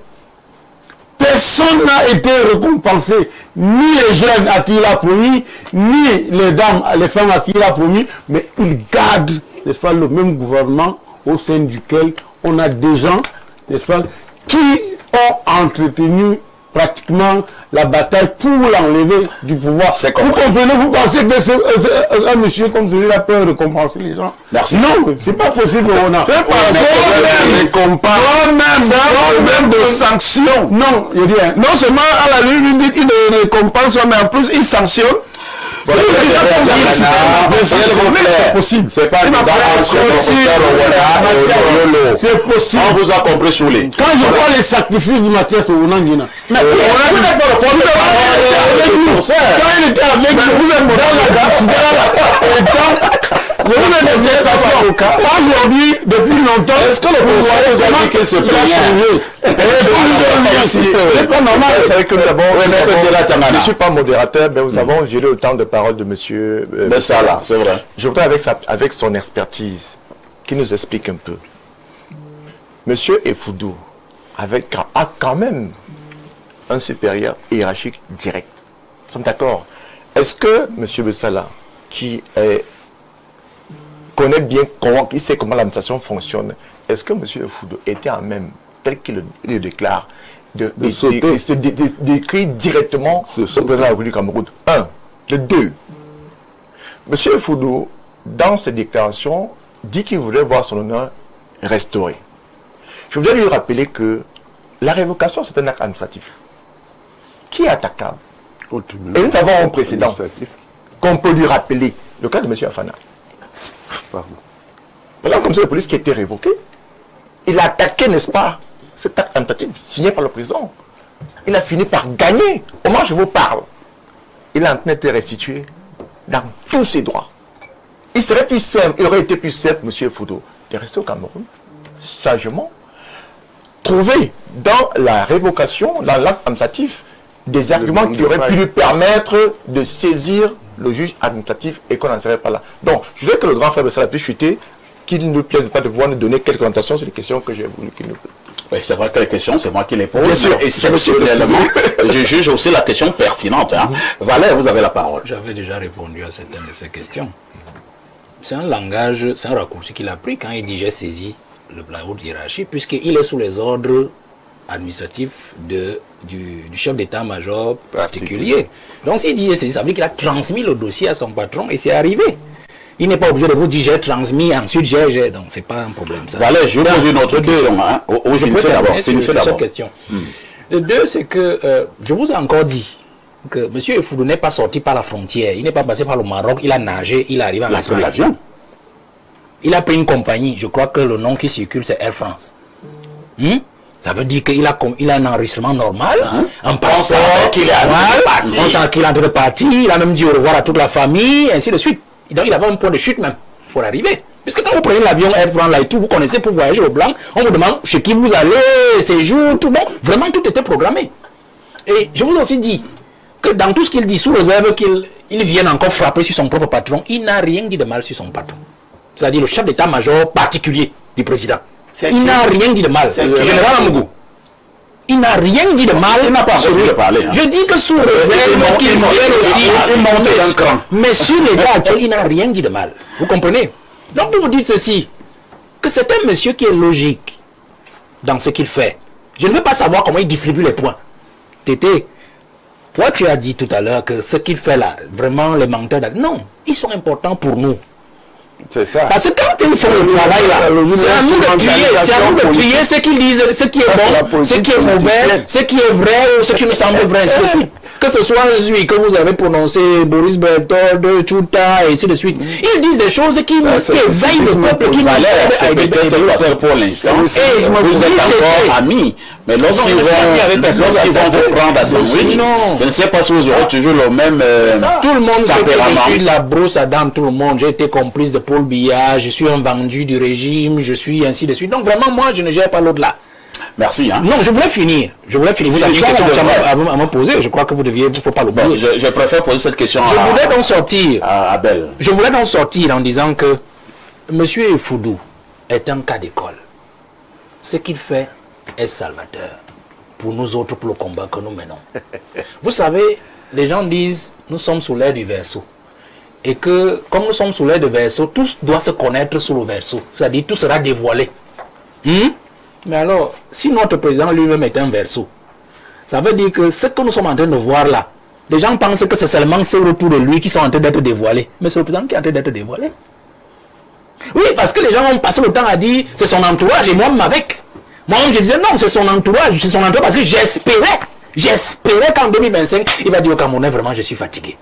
personne n'a été récompensé, ni les jeunes à qui il a promis, ni les dames, les femmes à qui il a promis, mais il garde, n'est-ce pas, le même gouvernement au sein duquel on a des gens, n'est-ce pas, qui ont entretenu pratiquement la bataille pour l'enlever du pouvoir. Vous comprenez, vous pensez que c'est un monsieur comme celui-là peut récompenser les gens? Merci. Non, c'est pas possible. C'est pas un problème de sanction. Non, je dis, non seulement à la limite, il ne récompense, mais en plus il sanctionne. C'est possible. C'est pas c'est possible. On vous a compris sous les. Quand je vois les sacrifices de Mathias Ounangina, mais vous n'êtes pas le premier. Quand il était avec nous, vous êtes aujourd'hui, depuis longtemps, est-ce que le pouvoir vous a dit que c'est pas changé? C'est pas normal. Vous savez que nous avons. Je ne suis pas modérateur, mais nous avons gelé le temps de parole de monsieur Bessala, c'est vrai. Je voudrais, avec son expertise, qu'il nous explique un peu. Monsieur Effoudou a quand même un supérieur hiérarchique direct. Nous sommes d'accord. Est-ce que monsieur Bessala, qui connaît bien qui sait comment l'administration fonctionne, est-ce que monsieur Effoudou était en même, tel qu'il le déclare, d'écrire directement au président de la République du Cameroun? Un. Le deux. Monsieur Effoudou, dans ses déclarations, dit qu'il voudrait voir son honneur restauré. Je voudrais lui rappeler que la révocation, c'est un acte administratif qui est attaquable. Et nous avons un précédent qu'on peut lui rappeler, le cas de M. Afana. Par exemple, comme c'est la police qui a été révoquée, il a attaqué, n'est-ce pas, cet acte administratif signé par le président. Il a fini par gagner. Au moment où je vous parle, il a en train d'être restitué dans tous ses droits. Il serait plus simple, il aurait été plus simple, M. Effoudou, de rester au Cameroun, sagement, trouver dans la révocation, dans l'acte administratif, des arguments qui auraient pu lui permettre de saisir le juge administratif et qu'on n'en serait pas là. Donc, je voudrais que le grand frère Bessala puisse chuter, qu'il ne plaise pas de pouvoir nous donner quelques orientations sur les questions que j'ai voulu qu'il nous pose. Oui, c'est vrai que les questions, c'est moi qui les pose. Bien sûr. Exceptionnellement, je juge aussi la question pertinente. Hein. Valère, vous avez la parole. J'avais déjà répondu à certaines de ces questions. C'est un langage, c'est un raccourci qu'il a pris quand il dit j'ai saisi la haute hiérarchie, puisqu'il est sous les ordres administratifs du chef d'état-major particulier. Donc s'il dit j'ai saisi, ça veut dire qu'il a transmis le dossier à son patron et c'est arrivé. Il n'est pas obligé de vous dire j'ai transmis, ensuite j'ai. Donc c'est pas un problème ça. Valère, je vous pose une autre question. Hein. Finissez d'abord. Cette question. Le deux, c'est que je vous ai encore dit que M. Effoudou n'est pas sorti par la frontière, il n'est pas passé par le Maroc, il a nagé, il est arrivé en Espagne. L'avion. Il a pris une compagnie, je crois que le nom qui circule c'est Air France. Ça veut dire qu'il a un enregistrement normal, un passeport, on sent qu'il est en train de partir, il a même dit au revoir à toute la famille, ainsi de suite. Donc il avait un point de chute même pour arriver. Puisque quand vous prenez l'avion Air France là et tout, vous connaissez pour voyager au blanc, on vous demande chez qui vous allez, séjour, tout bon. Vraiment tout était programmé. Et je vous ai aussi dit que dans tout ce qu'il dit, sous réserve qu'il ils viennent encore frapper sur son propre patron. Il n'a rien dit de mal sur son patron. C'est-à-dire le chef d'état-major particulier du président. Il n'a rien dit de mal. Le général Amougou. Il n'a rien dit de mal. Il n'a pas envie de parler. Hein. Je dis que sous réserve qu'il vienne aussi. Il monte d'un cran. Mais sur l'état actuel, il n'a rien dit de mal. Vous comprenez? Donc vous dites ceci, que c'est un monsieur qui est logique dans ce qu'il fait. Je ne veux pas savoir comment il distribue les points. Tété, toi tu as dit tout à l'heure que ce qu'il fait là, vraiment les menteurs, non, ils sont importants pour nous. C'est ça. Parce que quand ils font le travail là, c'est à nous de trier ce qu'ils disent, ce qui est bon, ce qui est mauvais, ce qui est vrai ou ce qui nous semble vrai, ainsi de suite. Que ce soit celui que vous avez prononcé, Boris Berthold, Chuta, et ainsi de suite. Ils disent des choses qui éveillent le peuple, qui nous aident pour l'instant. Vous êtes encore amis. Mais lorsqu'ils vont vous prendre à sandwich, je ne sais pas si vous aurez toujours le même tout le monde sait que je suis la brosse à dents, tout le monde. J'ai été complice de Paul Biya, je suis un vendu du régime, je suis ainsi de suite. Donc vraiment, moi, je ne gère pas l'autre là. Merci. Hein. Non, je voulais finir. Vous aviez une question à me poser. Je crois que vous deviez, il ne faut pas l'oublier. Bon, je préfère poser cette question à Abel. Je voulais donc sortir en disant que M. Efudou est un cas d'école. Ce qu'il fait est salvateur pour nous autres, pour le combat que nous menons. Vous savez, les gens disent, nous sommes sous l'air du verseau. Et que, comme nous sommes sous l'air du verseau, tout doit se connaître sous le verseau. C'est-à-dire, tout sera dévoilé. Mais alors, si notre président lui-même est un verseau, ça veut dire que ce que nous sommes en train de voir là, les gens pensent que c'est seulement ceux autour de lui qui sont en train d'être dévoilés. Mais c'est le président qui est en train d'être dévoilé. Oui, parce que les gens ont passé le temps à dire, c'est son entourage et moi-même avec. Moi-même, je disais non, c'est son entourage parce que j'espérais qu'en 2025, il va dire au Camerounais, vraiment, je suis fatigué.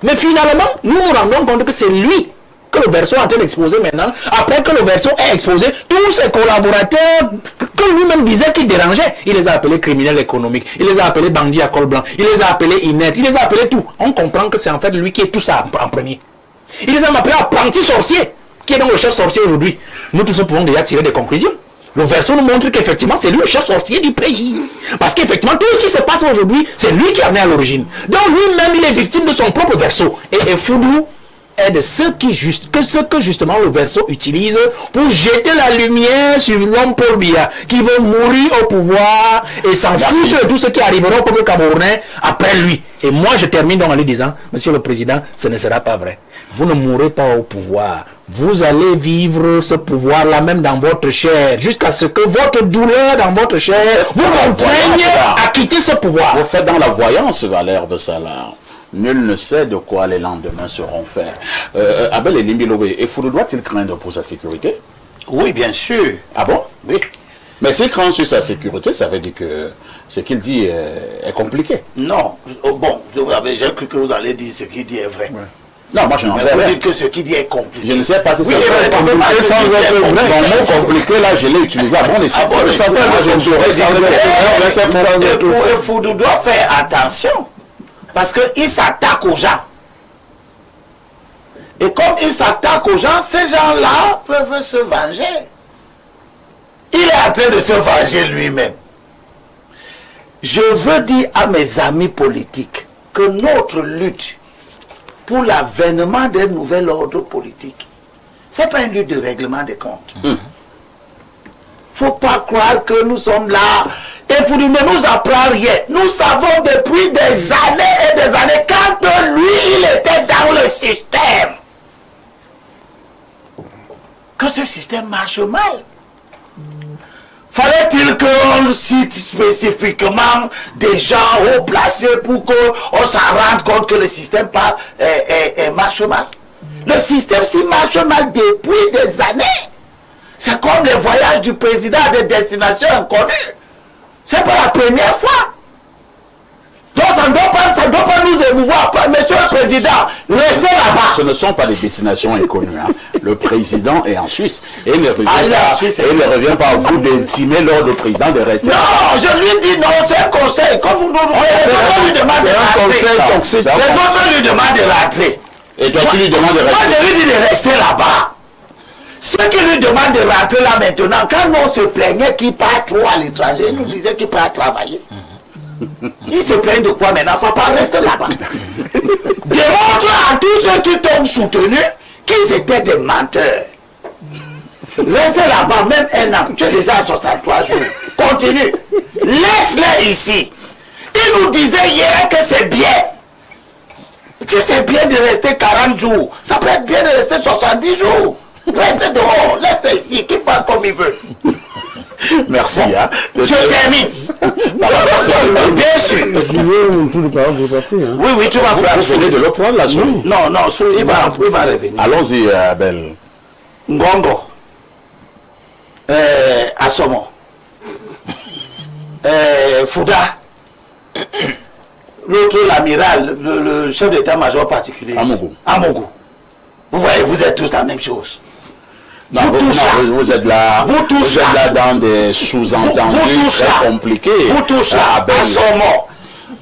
Mais finalement, nous nous rendons compte que c'est lui que le verseau est en train d'exposer maintenant. Après que le verseau est exposé, tous ses collaborateurs, que lui-même disait qu'il dérangeait, il les a appelés criminels économiques, il les a appelés bandits à col blanc, il les a appelés ineptes, il les a appelés tout. On comprend que c'est en fait lui qui est tout ça en premier. Il les a appelés apprentis sorciers, qui est donc le chef sorcier aujourd'hui. Nous tous nous pouvons déjà tirer des conclusions. Le verseau nous montre qu'effectivement c'est lui le chef sorcier du pays. Parce qu'effectivement tout ce qui se passe aujourd'hui, c'est lui qui en est à l'origine. Donc lui-même il est victime de son propre verseau. Et Foudou est de ce que justement le verseau utilise pour jeter la lumière sur l'homme Paul Biya qui veut mourir au pouvoir et s'en foutre de tout ce qui arrivera au peuple camerounais après lui. Et moi je termine donc en lui disant, Monsieur le Président, ce ne sera pas vrai. Vous ne mourrez pas au pouvoir. Vous allez vivre ce pouvoir-là même dans votre chair, jusqu'à ce que votre douleur dans votre chair vous contraigne à quitter ce pouvoir. Vous faites dans la voyance, Valère de Salah. Nul ne sait de quoi les lendemains seront faits. Abel et Limbilowe, et Foudou doit-il craindre pour sa sécurité? Oui, bien sûr. Ah bon? Oui. Mais s'il craint sur sa sécurité, ça veut dire que ce qu'il dit est compliqué. Non. Bon, j'ai cru que vous allez dire ce qu'il dit est vrai. Ouais. Non, moi je n'en sais rien. Vous dites que ce qu'il dit est compliqué. Je ne sais pas si c'est compliqué sans être vrai. Mon mot compliqué, là, je l'ai utilisé à bon escient. Je ne saurais sans être vrai. Foudou doit faire attention. Parce qu'il s'attaque aux gens. Et comme il s'attaque aux gens, ces gens-là peuvent se venger. Il est en train de se venger lui-même. Je veux dire à mes amis politiques que notre lutte pour l'avènement d'un nouvel ordre politique, ce n'est pas une lutte de règlement des comptes. Il ne faut pas croire que nous sommes là. Et vous ne nous apprend rien. Nous savons depuis des années et des années, quand lui, il était dans le système, que ce système marche mal. Fallait-il qu'on cite spécifiquement des gens haut placés pour qu'on s'en rende compte que le système marche mal? Le système s'y marche mal depuis des années. C'est comme les voyages du président à des destinations inconnues. C'est pas la première fois. Donc ça ne doit pas nous émouvoir. Monsieur le Président, restez là-bas. Ce ne sont pas des destinations inconnues. Hein. Le président est en Suisse. Et il ne revient pas à vous d'intimer l'ordre du président de rester. Non, je lui dis non, c'est un conseil. Comme vous nous lui demandez de rentrer. Les autres lui demandent de rentrer. Et toi, tu lui demandes de rester. Moi, je lui dis de rester là-bas. Ceux qui lui demandent de rentrer là maintenant, quand on se plaignait qu'il part trop à l'étranger, il nous disait qu'il part travailler. Ils se plaignent de quoi maintenant? Papa, reste là-bas. Démontre à tous ceux qui t'ont soutenu qu'ils étaient des menteurs. Reste là-bas, même un an. Tu es déjà à 63 jours. Continue. Laisse-les ici. Ils nous disaient hier que c'est bien. Que c'est bien de rester 40 jours. Ça peut être bien de rester 70 jours. Reste dehors. Reste ici. Qui parle comme il veut. Merci. Bon, Hein. je termine. Bien sûr. Je veux mon tour de parole, je n'ai pas pris. Hein. Oui, tu vas Vous prendre. venez de le prendre la souris. Non, il va revenir. Allons-y, Belle. Ngongo. Assomo. Fouda. L'autre, l'amiral, le chef d'état-major particulier. Amougou. Vous voyez, vous êtes tous la même chose. Non, vous êtes là. Vous tous êtes là. là dans des sous-entendus très compliqués. Vous tous là, Assomo.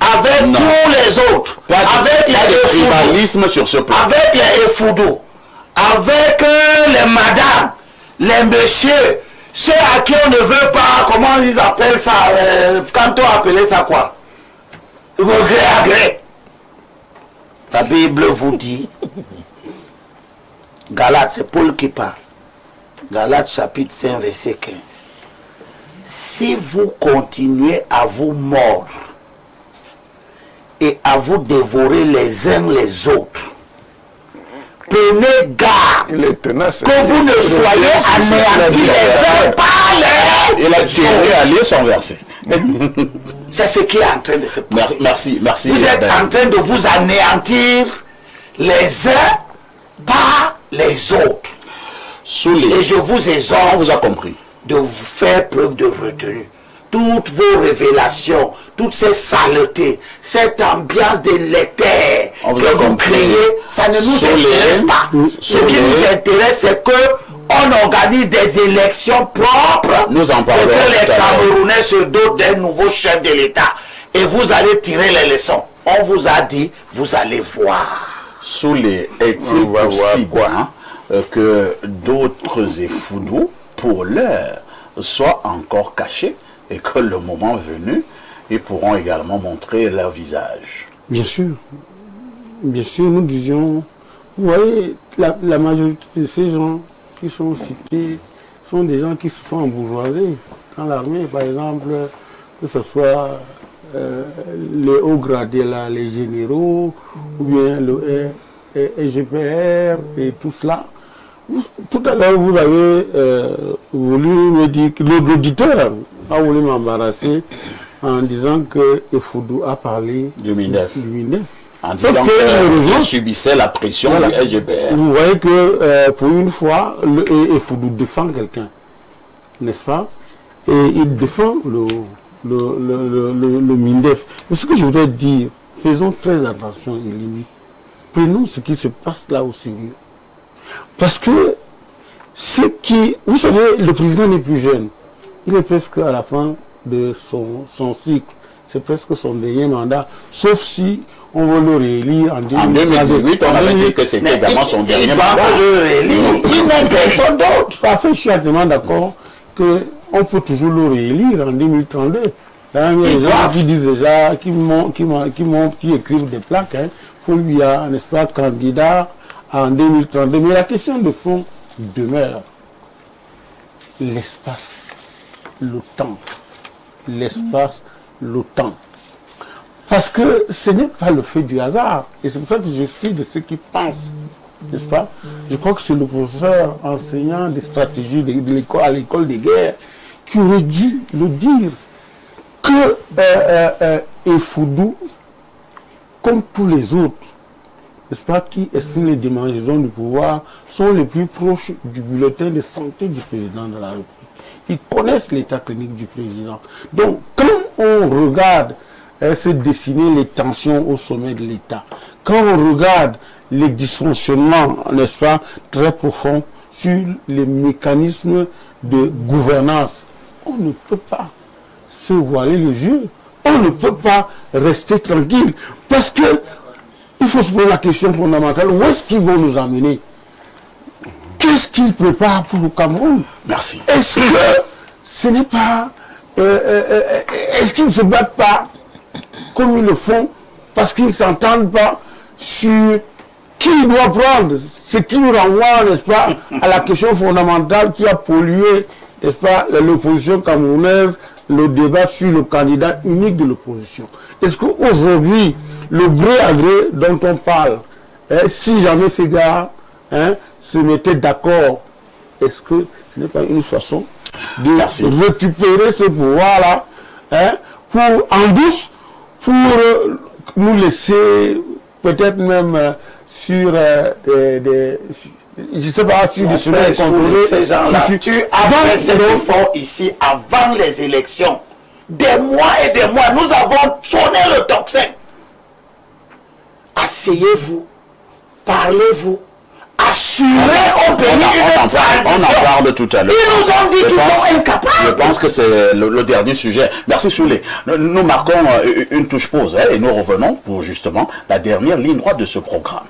Avec Non. tous les autres. Avec de les tribalisme sur ce plan. avec les Efoudou, avec les madames, les messieurs, ceux à qui on ne veut pas, comment ils appellent ça, quand on appelait ça quoi? Le gré à gré. La Bible vous dit, Galates, c'est Paul qui parle, Galates chapitre 5 verset 15. Si vous continuez à vous mordre et à vous dévorer les uns les autres, prenez garde Il est tenace. que vous ne soyez anéantis les uns par les Il a tiré à lire son verset. C'est ce qui est en train de se passer. Merci. Vous êtes en train de vous anéantir les uns par les autres. Et je vous On exhorte vous a compris. de vous faire preuve de retenue. Toutes vos révélations, toutes ces saletés, cette ambiance délétère On vous que a vous compris. créez, ça ne nous intéresse pas. Ce qui nous intéresse, c'est que on organise des élections propres Nous en parlons et que les tout à l'heure. Camerounais se dotent d'un nouveau chef de l'État. Et vous allez tirer les leçons. On vous a dit, vous allez voir. Soulé, est-il On va voir possible quoi. que d'autres Efoudou, pour l'heure, soient encore cachés et que le moment venu, ils pourront également montrer leur visage? Bien sûr, nous disions, vous voyez, la majorité de ces gens qui sont cités sont des gens qui se sont embourgeoisés. Dans l'armée, par exemple, que ce soit les hauts gradés, là, les généraux, ou bien le EGPR et tout cela. Tout à l'heure, vous avez voulu me dire que l'auditeur a voulu m'embarrasser en disant que Efoudou a parlé Du MINDEF. En Sauf disant que qu'il subissait la pression voilà. du SGPR. Vous voyez que pour une fois, Efoudou défend quelqu'un, n'est-ce pas? Et il défend le MINDEF. Mais ce que je voudrais dire, faisons très attention, Eline. Prenons ce qui se passe là au sérieux. Parce que vous savez, le président n'est plus jeune. Il est presque à la fin de son cycle. C'est presque son dernier mandat. Sauf si on veut le réélire en 2018, on avait dit que c'était également son dernier mandat. Il n'a personne d'autre. Parfait, je suis entièrement d'accord qu'on peut toujours le réélire en 2032. Il y a des gens qui disent déjà, qui écrivent des plaques, hein, pour lui, n'est-ce pas, candidat en 2032. Mais la question de fond demeure l'espace, le temps. L'espace, le temps. Parce que ce n'est pas le fait du hasard. Et c'est pour ça que je suis de ceux qui pensent, n'est-ce pas? Je crois que c'est le professeur enseignant des stratégies à l'école des guerres qui aurait dû le dire que Efoudou, comme tous les autres, n'est-ce pas, qui expriment les démangeaisons du pouvoir, sont les plus proches du bulletin de santé du président de la République. Ils connaissent l'état clinique du président. Donc, quand on regarde se dessiner les tensions au sommet de l'État, quand on regarde les dysfonctionnements, n'est-ce pas, très profonds sur les mécanismes de gouvernance, on ne peut pas se voiler les yeux. On ne peut pas rester tranquille. Parce que il faut se poser la question fondamentale, où est-ce qu'ils vont nous emmener? Qu'est-ce qu'ils préparent pour le Cameroun? Merci. Est-ce que ce n'est pas... est-ce qu'ils ne se battent pas comme ils le font, parce qu'ils ne s'entendent pas sur qui doit prendre, ce qui nous renvoie, n'est-ce pas, à la question fondamentale qui a pollué, n'est-ce pas, l'opposition camerounaise, le débat sur le candidat unique de l'opposition. Est-ce qu'aujourd'hui, le gré à gré dont on parle, si jamais ces gars se mettaient d'accord, est-ce que ce n'est pas une façon de récupérer ce pouvoir-là pour en douce, pour nous laisser peut-être même sur je ne sais pas, sur des chemins contrôlés. Ces gens-là, tu as fait cet effort ici avant les élections. Des mois et des mois, nous avons sonné le tocsin. Asseyez-vous, parlez-vous, assurez au pays une transition. On en parle tout à l'heure. Ils nous ont dit qu'ils sont incapables. Je pense que c'est le dernier sujet. Merci Soulé. Nous marquons une touche pause et nous revenons pour justement la dernière ligne droite de ce programme.